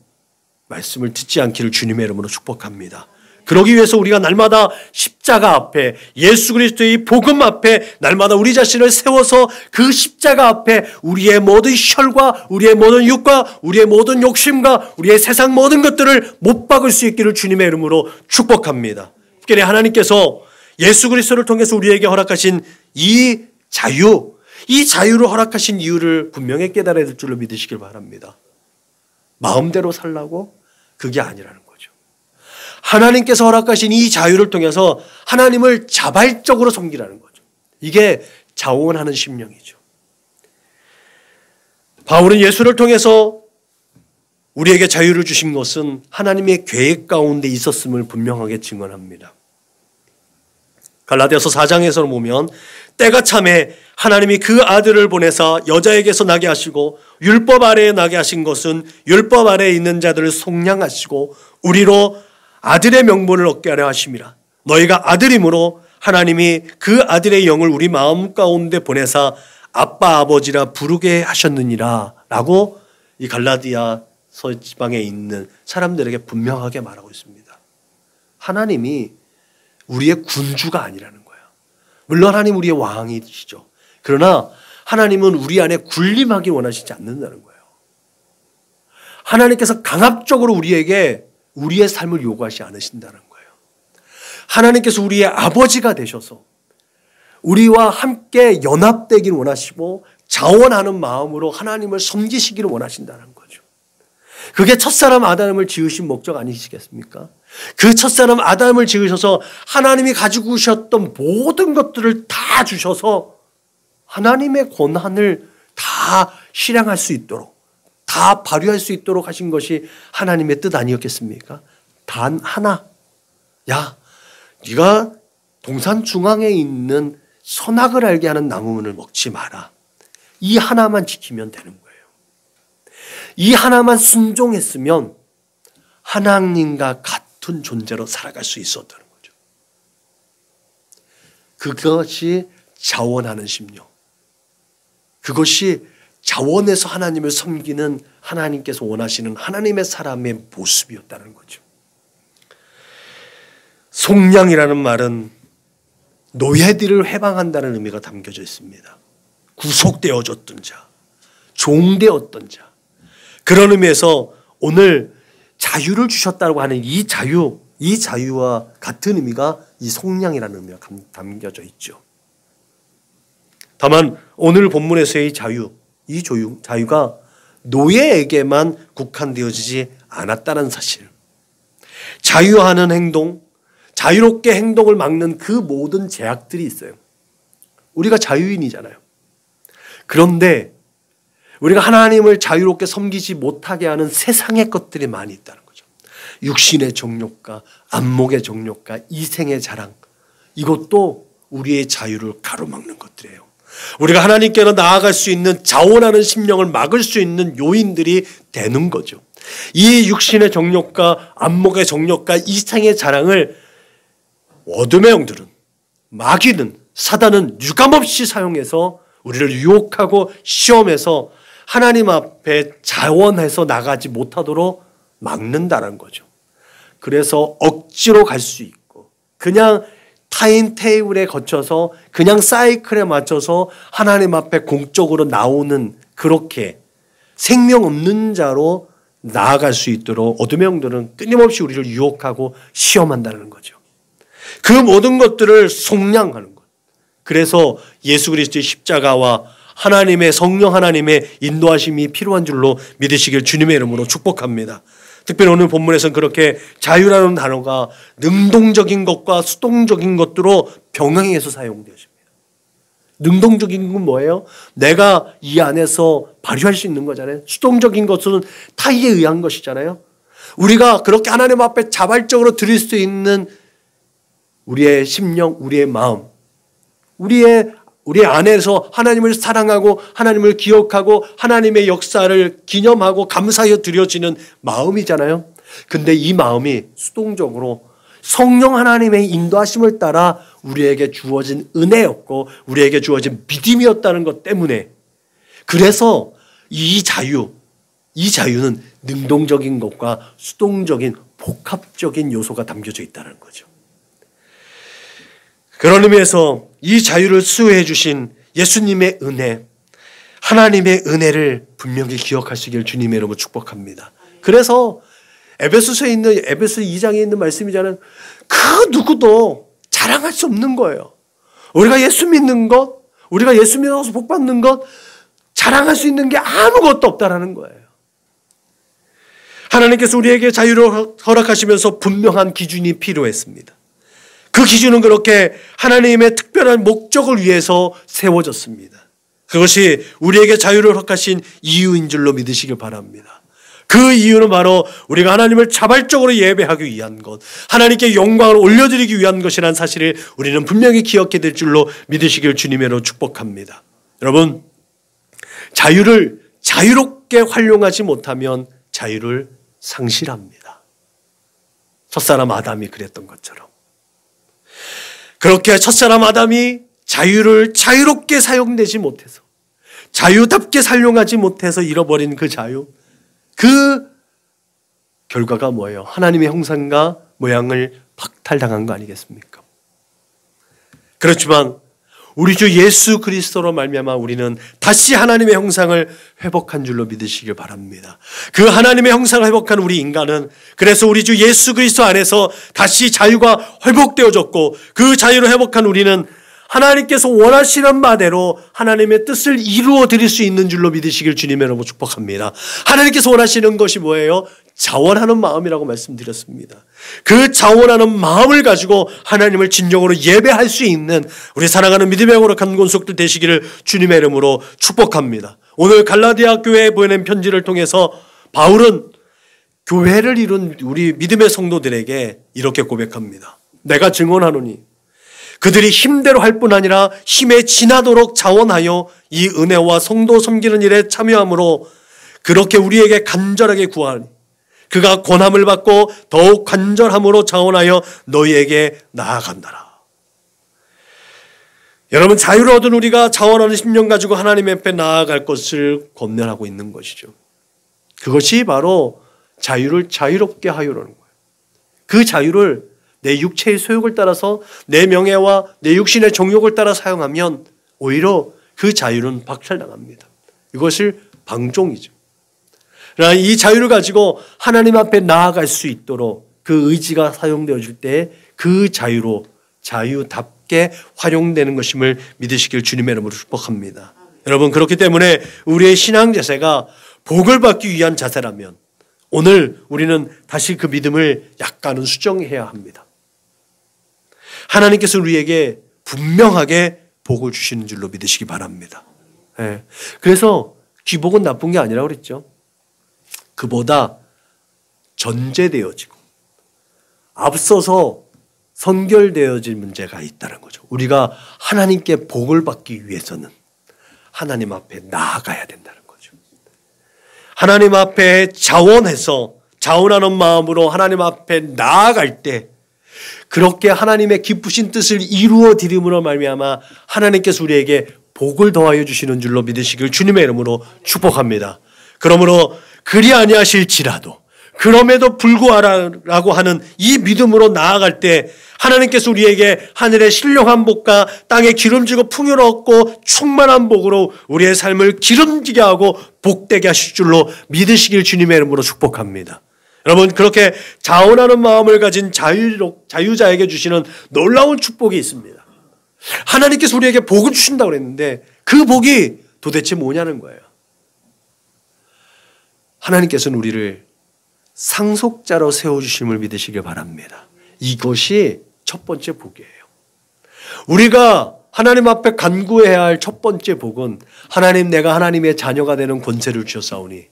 말씀을 듣지 않기를 주님의 이름으로 축복합니다. 그러기 위해서 우리가 날마다 십자가 앞에, 예수 그리스도의 복음 앞에 날마다 우리 자신을 세워서 그 십자가 앞에 우리의 모든 혈과 우리의 모든 육과 우리의 모든 욕심과 우리의 세상 모든 것들을 못 박을 수 있기를 주님의 이름으로 축복합니다. 특별히 하나님께서 예수 그리스도를 통해서 우리에게 허락하신 이 자유를 허락하신 이유를 분명히 깨달아야 될 줄로 믿으시길 바랍니다. 마음대로 살라고? 그게 아니라는 거죠. 하나님께서 허락하신 이 자유를 통해서 하나님을 자발적으로 섬기라는 거죠. 이게 자원하는 심령이죠. 바울은 예수를 통해서 우리에게 자유를 주신 것은 하나님의 계획 가운데 있었음을 분명하게 증언합니다. 갈라디아서 4장에서 보면 때가 참에 하나님이 그 아들을 보내사 여자에게서 나게 하시고 율법 아래에 나게 하신 것은 율법 아래에 있는 자들을 속량하시고 우리로 아들의 명분을 얻게 하려 하심이라. 너희가 아들이므로 하나님이 그 아들의 영을 우리 마음 가운데 보내사 아빠 아버지라 부르게 하셨느니라 라고 이 갈라디아서 지방에 있는 사람들에게 분명하게 말하고 있습니다. 하나님이 우리의 군주가 아니라는 거예요. 물론 하나님 우리의 왕이시죠. 그러나 하나님은 우리 안에 군림하기 원하시지 않는다는 거예요. 하나님께서 강압적으로 우리에게 우리의 삶을 요구하지 않으신다는 거예요. 하나님께서 우리의 아버지가 되셔서 우리와 함께 연합되기를 원하시고 자원하는 마음으로 하나님을 섬기시기를 원하신다는 거죠. 그게 첫사람 아담을 지으신 목적 아니시겠습니까? 그 첫사람 아담을 지으셔서 하나님이 가지고 오셨던 모든 것들을 다 주셔서 하나님의 권한을 다 실행할 수 있도록, 다 발휘할 수 있도록 하신 것이 하나님의 뜻 아니었겠습니까? 단 하나, 야, 네가 동산 중앙에 있는 선악을 알게 하는 나무를 먹지 마라. 이 하나만 지키면 되는 거예요. 이 하나만 순종했으면 하나님과 같은 존재로 살아갈 수 있었다는 거죠. 그것이 자원하는 심령. 그것이 자원해서 하나님을 섬기는 하나님께서 원하시는 하나님의 사람의 모습이었다는 거죠. 속량이라는 말은 노예들을 해방한다는 의미가 담겨져 있습니다. 구속되어졌던 자, 종되었던 자. 그런 의미에서 오늘 자유를 주셨다고 하는 이 자유와 같은 의미가 이 속량이라는 의미가 담겨져 있죠. 다만 오늘 본문에서의 이 자유가 노예에게만 국한되어지지 않았다는 사실. 자유하는 행동, 자유롭게 행동을 막는 그 모든 제약들이 있어요. 우리가 자유인이잖아요. 그런데 우리가 하나님을 자유롭게 섬기지 못하게 하는 세상의 것들이 많이 있다는 거죠. 육신의 정욕과 안목의 정욕과 이생의 자랑, 이것도 우리의 자유를 가로막는 것들이에요. 우리가 하나님께로 나아갈 수 있는 자원하는 심령을 막을 수 있는 요인들이 되는 거죠. 이 육신의 정욕과 안목의 정욕과 이생의 자랑을 어둠의 영들은, 마귀는, 사단은 유감없이 사용해서 우리를 유혹하고 시험해서 하나님 앞에 자원해서 나가지 못하도록 막는다는 거죠. 그래서 억지로 갈 수 있고 그냥 타임 테이블에 거쳐서 그냥 사이클에 맞춰서 하나님 앞에 공적으로 나오는, 그렇게 생명 없는 자로 나아갈 수 있도록 어둠의 영들은 끊임없이 우리를 유혹하고 시험한다는 거죠. 그 모든 것들을 속량하는 것. 그래서 예수 그리스도의 십자가와 하나님의 성령 하나님의 인도하심이 필요한 줄로 믿으시길 주님의 이름으로 축복합니다. 특별히 오늘 본문에서는 그렇게 자유라는 단어가 능동적인 것과 수동적인 것들로 병행해서 사용되었습니다. 능동적인 건 뭐예요? 내가 이 안에서 발휘할 수 있는 거잖아요. 수동적인 것은 타의에 의한 것이잖아요. 우리가 그렇게 하나님 앞에 자발적으로 드릴 수 있는 우리의 심령, 우리의 마음, 우리 안에서 하나님을 사랑하고 하나님을 기억하고 하나님의 역사를 기념하고 감사하여 드려지는 마음이잖아요. 근데 이 마음이 수동적으로 성령 하나님의 인도하심을 따라 우리에게 주어진 은혜였고 우리에게 주어진 믿음이었다는 것 때문에, 그래서 이 자유는 능동적인 것과 수동적인 복합적인 요소가 담겨져 있다는 거죠. 그런 의미에서 이 자유를 수호해 주신 예수님의 은혜, 하나님의 은혜를 분명히 기억하시길 주님의 이름으로 축복합니다. 그래서 에베소 2장에 있는 말씀이잖아요. 그 누구도 자랑할 수 없는 거예요. 우리가 예수 믿는 것, 우리가 예수 믿어서 복 받는 것, 자랑할 수 있는 게 아무것도 없다라는 거예요. 하나님께서 우리에게 자유를 허락하시면서 분명한 기준이 필요했습니다. 그 기준은 그렇게 하나님의 특별한 목적을 위해서 세워졌습니다. 그것이 우리에게 자유를 허락하신 이유인 줄로 믿으시길 바랍니다. 그 이유는 바로 우리가 하나님을 자발적으로 예배하기 위한 것, 하나님께 영광을 올려드리기 위한 것이라는 사실을 우리는 분명히 기억해야 될 줄로 믿으시길 주님으로 축복합니다. 여러분, 자유를 자유롭게 활용하지 못하면 자유를 상실합니다. 첫사람 아담이 그랬던 것처럼. 그렇게 첫사람 아담이 자유를 자유롭게 사용되지 못해서, 자유답게 사용하지 못해서 잃어버린 그 자유, 그 결과가 뭐예요? 하나님의 형상과 모양을 박탈당한 거 아니겠습니까? 그렇지만 우리 주 예수 그리스도로 말미암아 우리는 다시 하나님의 형상을 회복한 줄로 믿으시길 바랍니다. 그 하나님의 형상을 회복한 우리 인간은 그래서 우리 주 예수 그리스도 안에서 다시 자유가 회복되어졌고, 그 자유를 회복한 우리는 하나님께서 원하시는 바대로 하나님의 뜻을 이루어 드릴 수 있는 줄로 믿으시길 주님의 이름으로 축복합니다. 하나님께서 원하시는 것이 뭐예요? 자원하는 마음이라고 말씀드렸습니다. 그 자원하는 마음을 가지고 하나님을 진정으로 예배할 수 있는 우리 사랑하는 믿음의 거룩한 권속들 되시기를 주님의 이름으로 축복합니다. 오늘 갈라디아 교회에 보내는 편지를 통해서 바울은 교회를 이룬 우리 믿음의 성도들에게 이렇게 고백합니다. 내가 증언하노니 그들이 힘대로 할 뿐 아니라 힘에 지나도록 자원하여 이 은혜와 성도 섬기는 일에 참여함으로 그렇게 우리에게 간절하게 구하니 그가 권함을 받고 더욱 간절함으로 자원하여 너희에게 나아간다라. 여러분, 자유를 얻은 우리가 자원하는 심령 가지고 하나님 앞에 나아갈 것을 권면하고 있는 것이죠. 그것이 바로 자유를 자유롭게 하유라는 거예요. 그 자유를 내 육체의 소욕을 따라서 내 명예와 내 육신의 정욕을 따라 사용하면 오히려 그 자유는 박탈당합니다. 이것을 방종이죠. 그러나 이 자유를 가지고 하나님 앞에 나아갈 수 있도록 그 의지가 사용되어질 때 그 자유로 자유답게 활용되는 것임을 믿으시길 주님의 이름으로 축복합니다. 여러분, 그렇기 때문에 우리의 신앙 자세가 복을 받기 위한 자세라면 오늘 우리는 다시 그 믿음을 약간은 수정해야 합니다. 하나님께서 우리에게 분명하게 복을 주시는 줄로 믿으시기 바랍니다. 네. 그래서 기복은 나쁜 게 아니라고 그랬죠. 그보다 전제되어지고 앞서서 선결되어질 문제가 있다는 거죠. 우리가 하나님께 복을 받기 위해서는 하나님 앞에 나아가야 된다는 거죠. 하나님 앞에 자원해서 자원하는 마음으로 하나님 앞에 나아갈 때 그렇게 하나님의 기쁘신 뜻을 이루어 드림으로 말미암아 하나님께서 우리에게 복을 더하여 주시는 줄로 믿으시길 주님의 이름으로 축복합니다. 그러므로 그리 아니하실지라도 그럼에도 불구하라고 하는 이 믿음으로 나아갈 때 하나님께서 우리에게 하늘의 신령한 복과 땅에 기름지고 풍요롭고 충만한 복으로 우리의 삶을 기름지게 하고 복되게 하실 줄로 믿으시길 주님의 이름으로 축복합니다. 여러분, 그렇게 자원하는 마음을 가진 자유자에게 주시는 놀라운 축복이 있습니다. 하나님께서 우리에게 복을 주신다고 그랬는데 그 복이 도대체 뭐냐는 거예요. 하나님께서는 우리를 상속자로 세워주심을 믿으시길 바랍니다. 이것이 첫 번째 복이에요. 우리가 하나님 앞에 간구해야 할 첫 번째 복은 하나님, 내가 하나님의 자녀가 되는 권세를 주셨사오니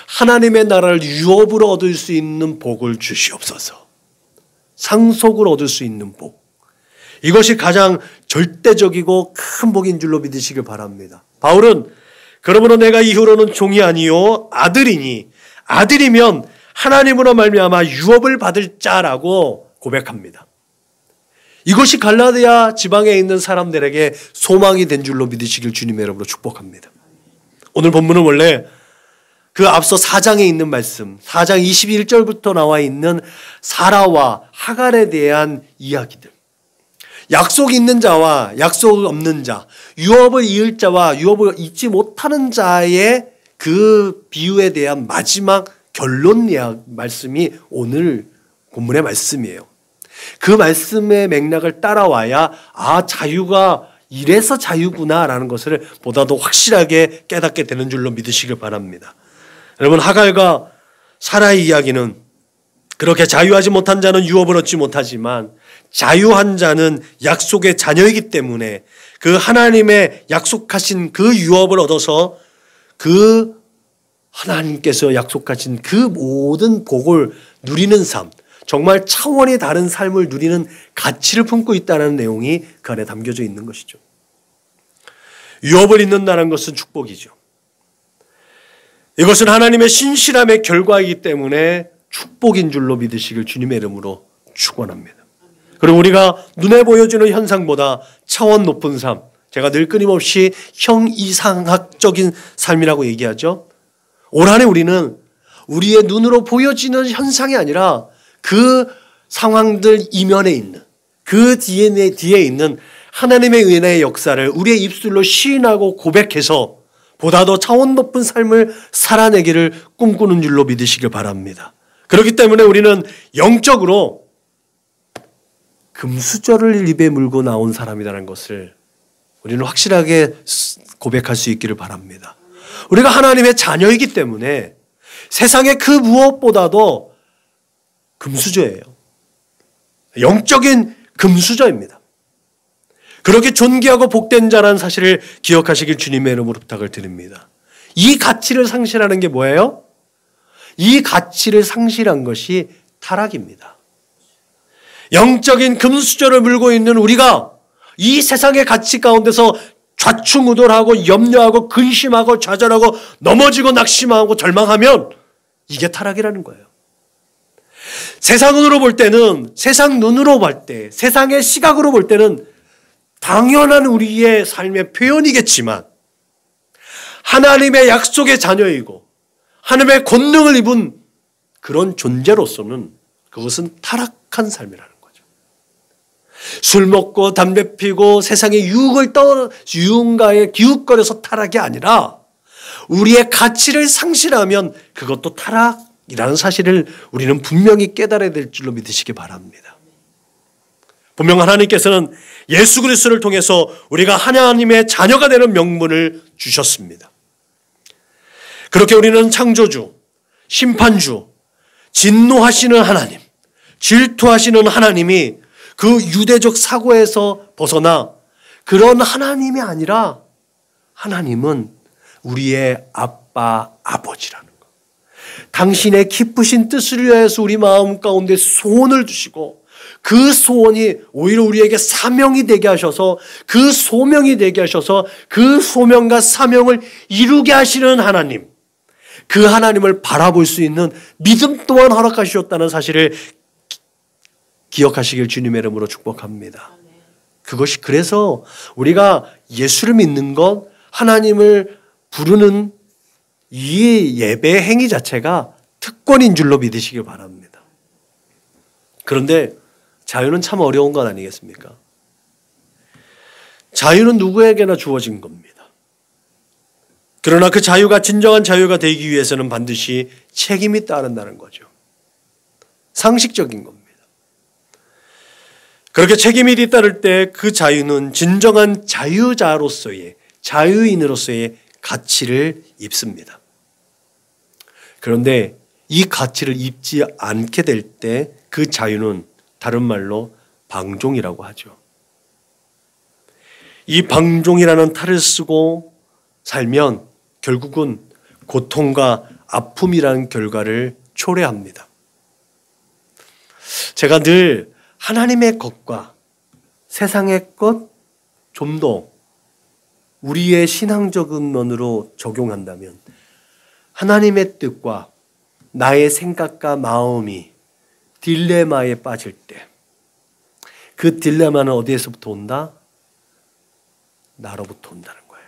하나님의 나라를 유업으로 얻을 수 있는 복을 주시옵소서. 상속을 얻을 수 있는 복. 이것이 가장 절대적이고 큰 복인 줄로 믿으시길 바랍니다. 바울은 그러므로 내가 이후로는 종이 아니요 아들이니 아들이면 하나님으로 말미암아 유업을 받을 자라고 고백합니다. 이것이 갈라디아 지방에 있는 사람들에게 소망이 된 줄로 믿으시길 주님의 이름으로 축복합니다. 오늘 본문은 원래 그 앞서 4장에 있는 말씀, 4장 21절부터 나와 있는 사라와 하갈에 대한 이야기들, 약속 있는 자와 약속 없는 자, 유업을 이을 자와 유업을 잊지 못하는 자의 그 비유에 대한 마지막 결론 말씀이 오늘 본문의 말씀이에요. 그 말씀의 맥락을 따라와야 자유가 이래서 자유구나라는 것을 보다 더 확실하게 깨닫게 되는 줄로 믿으시길 바랍니다. 여러분, 하갈과 사라의 이야기는 그렇게 자유하지 못한 자는 유업을 얻지 못하지만 자유한 자는 약속의 자녀이기 때문에 그 하나님의 약속하신 그 유업을 얻어서 그 하나님께서 약속하신 그 모든 복을 누리는 삶, 정말 차원이 다른 삶을 누리는 가치를 품고 있다는 내용이 그 안에 담겨져 있는 것이죠. 유업을 잊는다는 것은 축복이죠. 이것은 하나님의 신실함의 결과이기 때문에 축복인 줄로 믿으시길 주님의 이름으로 축원합니다. 그리고 우리가 눈에 보여주는 현상보다 차원 높은 삶, 제가 늘 끊임없이 형이상학적인 삶이라고 얘기하죠. 올 한해 우리는 우리의 눈으로 보여지는 현상이 아니라 그 상황들 이면에 있는, 그 뒤에 있는 하나님의 은혜의 역사를 우리의 입술로 시인하고 고백해서 보다 더 차원 높은 삶을 살아내기를 꿈꾸는 줄로 믿으시길 바랍니다. 그렇기 때문에 우리는 영적으로 금수저를 입에 물고 나온 사람이라는 것을 우리는 확실하게 고백할 수 있기를 바랍니다. 우리가 하나님의 자녀이기 때문에 세상의 그 무엇보다도 금수저예요. 영적인 금수저입니다. 그렇게 존귀하고 복된 자라는 사실을 기억하시길 주님의 이름으로 부탁을 드립니다. 이 가치를 상실하는 게 뭐예요? 이 가치를 상실한 것이 타락입니다. 영적인 금수저를 물고 있는 우리가 이 세상의 가치 가운데서 좌충우돌하고 염려하고 근심하고 좌절하고 넘어지고 낙심하고 절망하면 이게 타락이라는 거예요. 세상으로 볼 때는, 세상 눈으로 볼 때, 세상의 시각으로 볼 때는 당연한 우리의 삶의 표현이겠지만 하나님의 약속의 자녀이고 하나님의 권능을 입은 그런 존재로서는 그것은 타락한 삶이라는 거죠. 술 먹고 담배 피고 세상의 유흥가에 기웃거려서 타락이 아니라 우리의 가치를 상실하면 그것도 타락이라는 사실을 우리는 분명히 깨달아야 될 줄로 믿으시기 바랍니다. 분명 하나님께서는 예수 그리스도를 통해서 우리가 하나님의 자녀가 되는 명분을 주셨습니다. 그렇게 우리는 창조주, 심판주, 진노하시는 하나님, 질투하시는 하나님이 그 유대적 사고에서 벗어나 그런 하나님이 아니라 하나님은 우리의 아빠, 아버지라는 것. 당신의 기쁘신 뜻을 위하여서 우리 마음 가운데 소원을 두시고 그 소원이 오히려 우리에게 사명이 되게 하셔서 그 소명이 되게 하셔서 그 소명과 사명을 이루게 하시는 하나님, 그 하나님을 바라볼 수 있는 믿음 또한 허락하셨다는 사실을 기억하시길 주님의 이름으로 축복합니다. 그것이 그래서 우리가 예수를 믿는 것, 하나님을 부르는 이 예배 행위 자체가 특권인 줄로 믿으시길 바랍니다. 그런데 자유는 참 어려운 건 아니겠습니까? 자유는 누구에게나 주어진 겁니다. 그러나 그 자유가 진정한 자유가 되기 위해서는 반드시 책임이 따른다는 거죠. 상식적인 겁니다. 그렇게 책임이 뒤따를 때 그 자유는 진정한 자유자로서의, 자유인으로서의 가치를 입습니다. 그런데 이 가치를 입지 않게 될 때 그 자유는 다른 말로 방종이라고 하죠. 이 방종이라는 탈을 쓰고 살면 결국은 고통과 아픔이라는 결과를 초래합니다. 제가 늘 하나님의 것과 세상의 것 좀 더 우리의 신앙적인 면으로 적용한다면 하나님의 뜻과 나의 생각과 마음이 딜레마에 빠질 때, 그 딜레마는 어디에서부터 온다? 나로부터 온다는 거예요.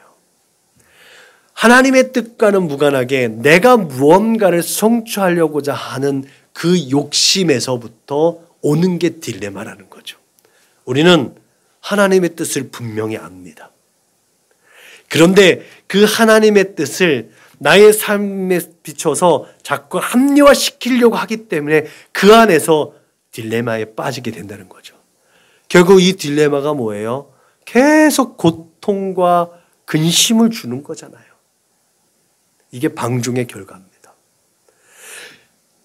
하나님의 뜻과는 무관하게 내가 무언가를 성취하려고자 하는 그 욕심에서부터 오는 게 딜레마라는 거죠. 우리는 하나님의 뜻을 분명히 압니다. 그런데 그 하나님의 뜻을 나의 삶에 비춰서 자꾸 합리화시키려고 하기 때문에 그 안에서 딜레마에 빠지게 된다는 거죠. 결국 이 딜레마가 뭐예요? 계속 고통과 근심을 주는 거잖아요. 이게 방종의 결과입니다.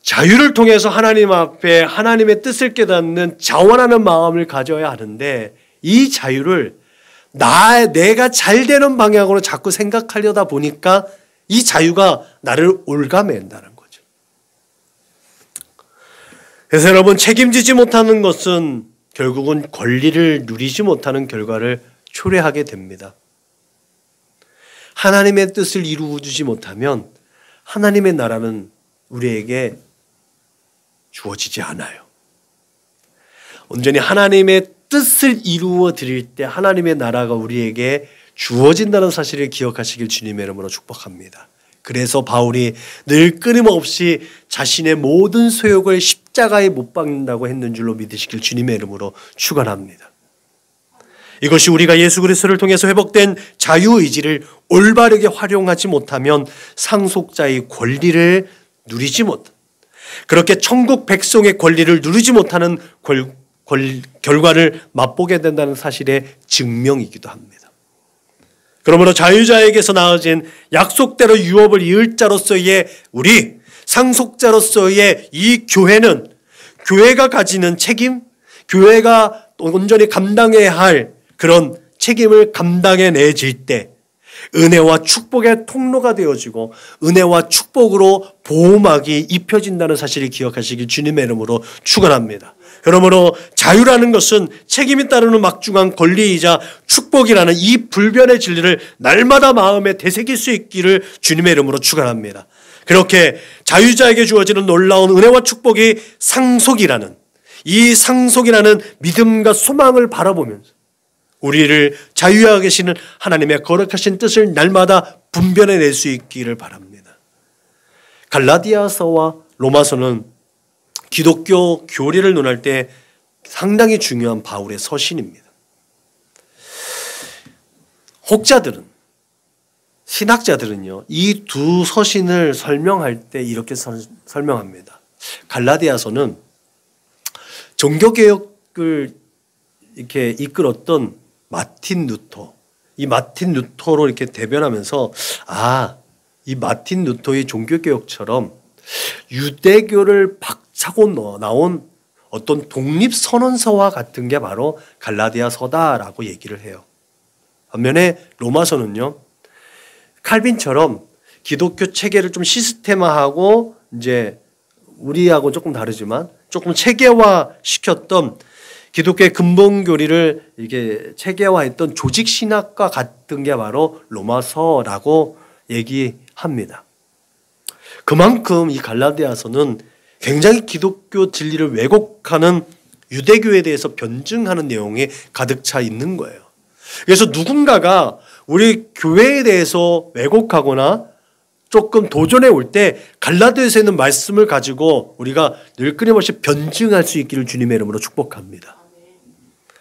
자유를 통해서 하나님 앞에 하나님의 뜻을 깨닫는 자원하는 마음을 가져야 하는데 이 자유를 내가 잘 되는 방향으로 자꾸 생각하려다 보니까 이 자유가 나를 올가맨다는 거죠. 그래서 여러분, 책임지지 못하는 것은 결국은 권리를 누리지 못하는 결과를 초래하게 됩니다. 하나님의 뜻을 이루어주지 못하면 하나님의 나라는 우리에게 주어지지 않아요. 온전히 하나님의 뜻을 이루어 드릴 때 하나님의 나라가 우리에게 주어진다는 사실을 기억하시길 주님의 이름으로 축복합니다. 그래서 바울이 늘 끊임없이 자신의 모든 소욕을 십자가에 못 박는다고 했는 줄로 믿으시길 주님의 이름으로 축원합니다. 이것이 우리가 예수 그리스도를 통해서 회복된 자유의지를 올바르게 활용하지 못하면 상속자의 권리를 누리지 못, 그렇게 천국 백성의 권리를 누리지 못하는 결과를 맛보게 된다는 사실의 증명이기도 합니다. 그러므로 자유자에게서 나아진 약속대로 유업을 이을 자로서의 우리 상속자로서의 이 교회는 교회가 가지는 책임, 교회가 온전히 감당해야 할 그런 책임을 감당해내질 때 은혜와 축복의 통로가 되어지고 은혜와 축복으로 보호막이 입혀진다는 사실을 기억하시길 주님의 이름으로 축원합니다. 그러므로 자유라는 것은 책임이 따르는 막중한 권리이자 축복이라는 이 불변의 진리를 날마다 마음에 되새길 수 있기를 주님의 이름으로 축원합니다. 그렇게 자유자에게 주어지는 놀라운 은혜와 축복이 상속이라는 이 상속이라는 믿음과 소망을 바라보면서 우리를 자유하게 계시는 하나님의 거룩하신 뜻을 날마다 분별해낼 수 있기를 바랍니다. 갈라디아서와 로마서는 기독교 교리를 논할 때 상당히 중요한 바울의 서신입니다. 혹자들은, 신학자들은요, 이 두 서신을 설명할 때 이렇게 설명합니다. 갈라디아서는 종교개혁을 이렇게 이끌었던 마틴 루터, 이 마틴 루터로 이렇게 대변하면서 이 마틴 루터의 종교개혁처럼 유대교를 박차고 나온 어떤 독립선언서와 같은 게 바로 갈라디아서다라고 얘기를 해요. 반면에 로마서는요, 칼빈처럼 기독교 체계를 좀 시스템화하고 이제 우리하고 조금 다르지만 조금 체계화 시켰던 기독교의 근본 교리를 이렇게 체계화했던 조직 신학과 같은 게 바로 로마서라고 얘기합니다. 그만큼 이 갈라디아서는 굉장히 기독교 진리를 왜곡하는 유대교에 대해서 변증하는 내용이 가득 차 있는 거예요. 그래서 누군가가 우리 교회에 대해서 왜곡하거나 조금 도전해 올 때 갈라디아서에 있는 말씀을 가지고 우리가 늘 끊임없이 변증할 수 있기를 주님의 이름으로 축복합니다.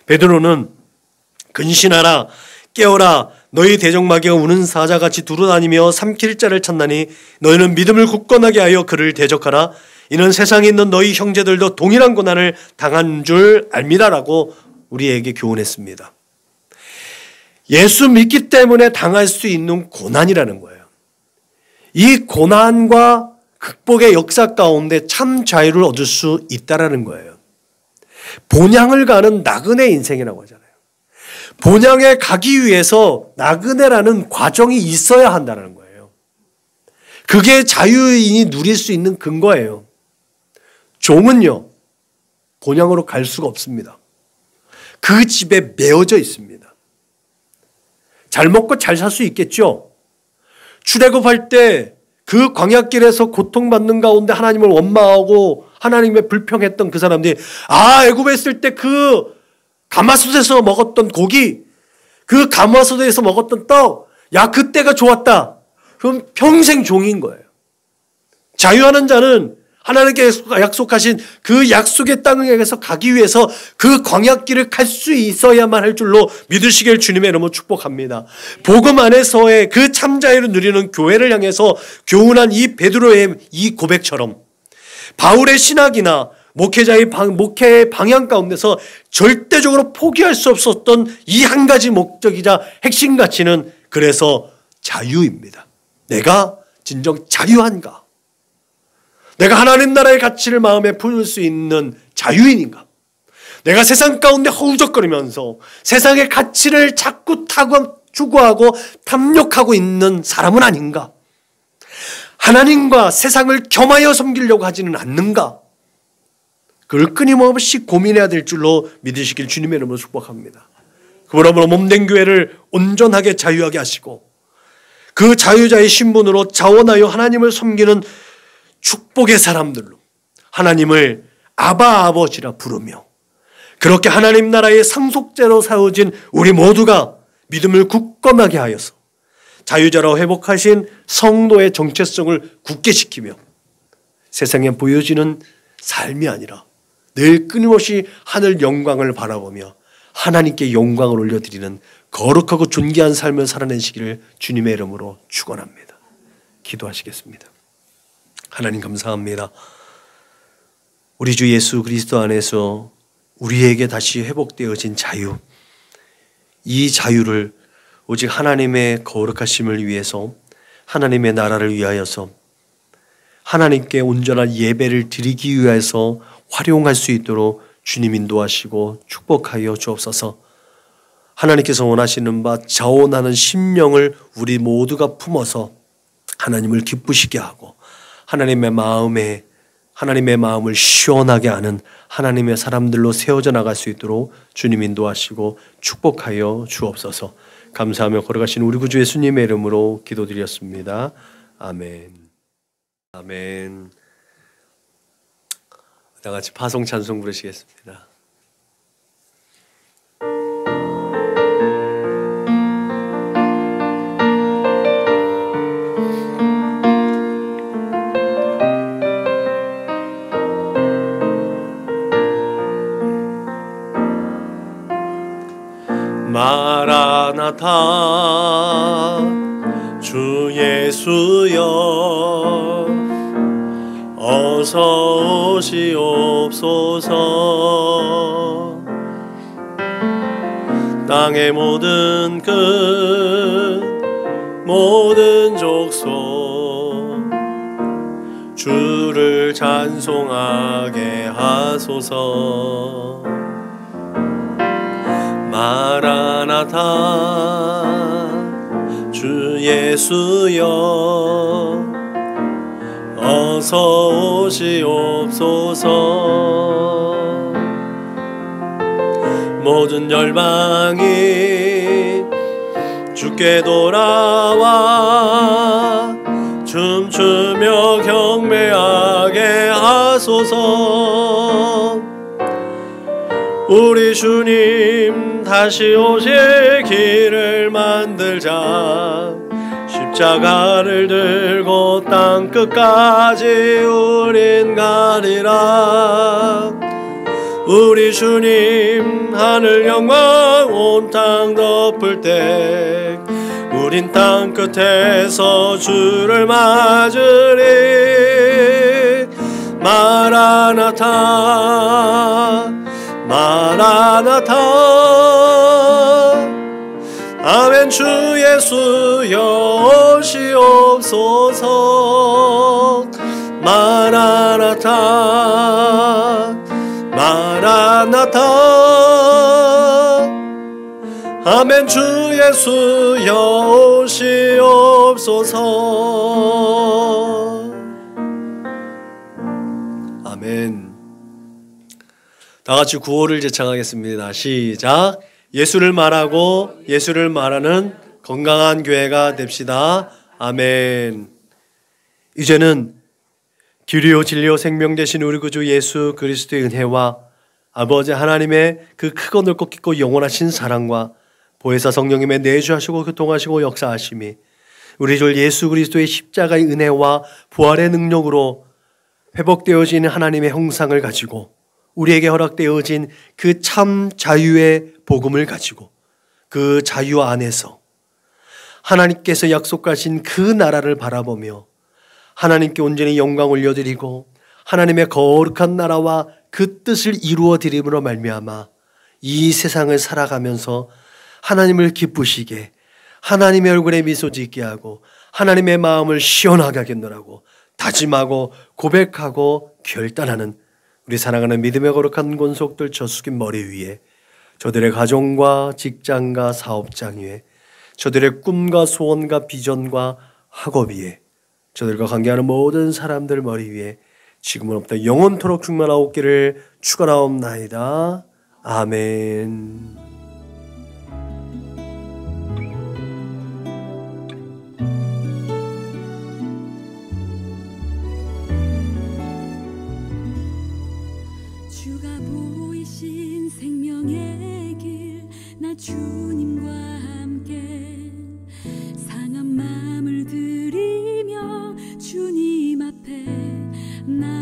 베드로는 근신하라, 깨어라, 너희 대적마귀가 우는 사자같이 두루다니며 삼킬 자를 찾나니 너희는 믿음을 굳건하게 하여 그를 대적하라. 이는 세상에 있는 너희 형제들도 동일한 고난을 당한 줄 압니다라고 우리에게 교훈했습니다. 예수 믿기 때문에 당할 수 있는 고난이라는 거예요. 이 고난과 극복의 역사 가운데 참 자유를 얻을 수 있다라는 거예요. 본향을 가는 나그네 인생이라고 하잖아요. 본향에 가기 위해서 나그네라는 과정이 있어야 한다는 거예요. 그게 자유인이 누릴 수 있는 근거예요. 종은요, 본향으로 갈 수가 없습니다. 그 집에 매어져 있습니다. 잘 먹고 잘 살 수 있겠죠. 출애굽할 때 그 광야길에서 고통받는 가운데 하나님을 원망하고 하나님의 불평했던 그 사람들이 애굽에 있을 때 그 가마솥에서 먹었던 고기, 그 가마솥에서 먹었던 떡, 야 그때가 좋았다. 그럼 평생 종인 거예요. 자유하는 자는 하나님께 약속하신 그 약속의 땅을 향해서 가기 위해서 그 광야길을 갈 수 있어야만 할 줄로 믿으시길 주님의 이름으로 축복합니다. 복음 안에서의 그 참 자유를 누리는 교회를 향해서 교훈한 이 베드로의 이 고백처럼 바울의 신학이나 목회자의 목회의 방향 가운데서 절대적으로 포기할 수 없었던 이 한 가지 목적이자 핵심 가치는 그래서 자유입니다. 내가 진정 자유한가? 내가 하나님 나라의 가치를 마음에 품을 수 있는 자유인인가? 내가 세상 가운데 허우적거리면서 세상의 가치를 자꾸 추구하고 탐욕하고 있는 사람은 아닌가? 하나님과 세상을 겸하여 섬기려고 하지는 않는가? 그걸 끊임없이 고민해야 될 줄로 믿으시길 주님의 이름으로 축복합니다. 그러므로 몸된 교회를 온전하게 자유하게 하시고 그 자유자의 신분으로 자원하여 하나님을 섬기는 축복의 사람들로 하나님을 아바 아버지라 부르며 그렇게 하나님 나라의 상속자로 세워진 우리 모두가 믿음을 굳건하게 하여서 자유자로 회복하신 성도의 정체성을 굳게 지키며 세상에 보여지는 삶이 아니라 늘 끊임없이 하늘 영광을 바라보며 하나님께 영광을 올려드리는 거룩하고 존귀한 삶을 살아내시기를 주님의 이름으로 축원합니다. 기도하시겠습니다. 하나님 감사합니다. 우리 주 예수 그리스도 안에서 우리에게 다시 회복되어진 자유, 이 자유를 오직 하나님의 거룩하심을 위해서 하나님의 나라를 위하여서 하나님께 온전한 예배를 드리기 위해서 활용할 수 있도록 주님 인도하시고 축복하여 주옵소서. 하나님께서 원하시는 바 자원하는 심령을 우리 모두가 품어서 하나님을 기쁘시게 하고 하나님의 마음을 시원하게 하는 하나님의 사람들로 세워져 나갈 수 있도록 주님 인도하시고 축복하여 주옵소서. 감사하며 걸어가신 우리 구주 예수님의 이름으로 기도드렸습니다. 아멘. 아멘. 다 같이 파송 찬송 부르시겠습니다. 마라나타 주 예수여 어서 오시옵소서. 땅의 모든 끝 모든 족속 주를 찬송하게 하소서. 마라나타 주 예수여 어서 오시옵소서. 모든 열방이 주께 돌아와 춤추며 경배하게 하소서. 우리 주님 다시 오실 길을 만들자. 십자가를 들고 땅끝까지 우린 가리라. 우리 주님 하늘 영광 온 땅 덮을 때 우린 땅끝에서 주를 맞으리. 마라나타 마라나타 아멘. 주 예수여 오시옵소서. 마라나타 마라나타 아멘. 주 예수여 오시옵소서. 아멘. 다 같이 구호를 제창하겠습니다. 시작. 예수를 말하고 예수를 말하는 건강한 교회가 됩시다. 아멘. 이제는 길이요 진리요 생명 되신 우리 구주 예수 그리스도의 은혜와 아버지 하나님의 그 크고 넓고 깊고 영원하신 사랑과 보혜사 성령님의 내주하시고 교통하시고 역사하심이 우리 주 예수 그리스도의 십자가의 은혜와 부활의 능력으로 회복되어진 하나님의 형상을 가지고 우리에게 허락되어진 그 참 자유의 복음을 가지고 그 자유 안에서 하나님께서 약속하신 그 나라를 바라보며 하나님께 온전히 영광 올려드리고 하나님의 거룩한 나라와 그 뜻을 이루어 드림으로 말미암아 이 세상을 살아가면서 하나님을 기쁘시게 하나님의 얼굴에 미소 짓게 하고 하나님의 마음을 시원하게 하겠노라고 다짐하고 고백하고 결단하는 우리 사랑하는 믿음의 거룩한 권속들 저 숙인 머리 위에 저들의 가정과 직장과 사업장 위에 저들의 꿈과 소원과 비전과 학업 위에 저들과 관계하는 모든 사람들 머리 위에 지금으로부터 영원토록 충만하옵기를 축원하옵나이다. 아멘. 주가 보이신 생명의 길 나 주님과 함께 상한 마음을 들이며 주님 앞에 나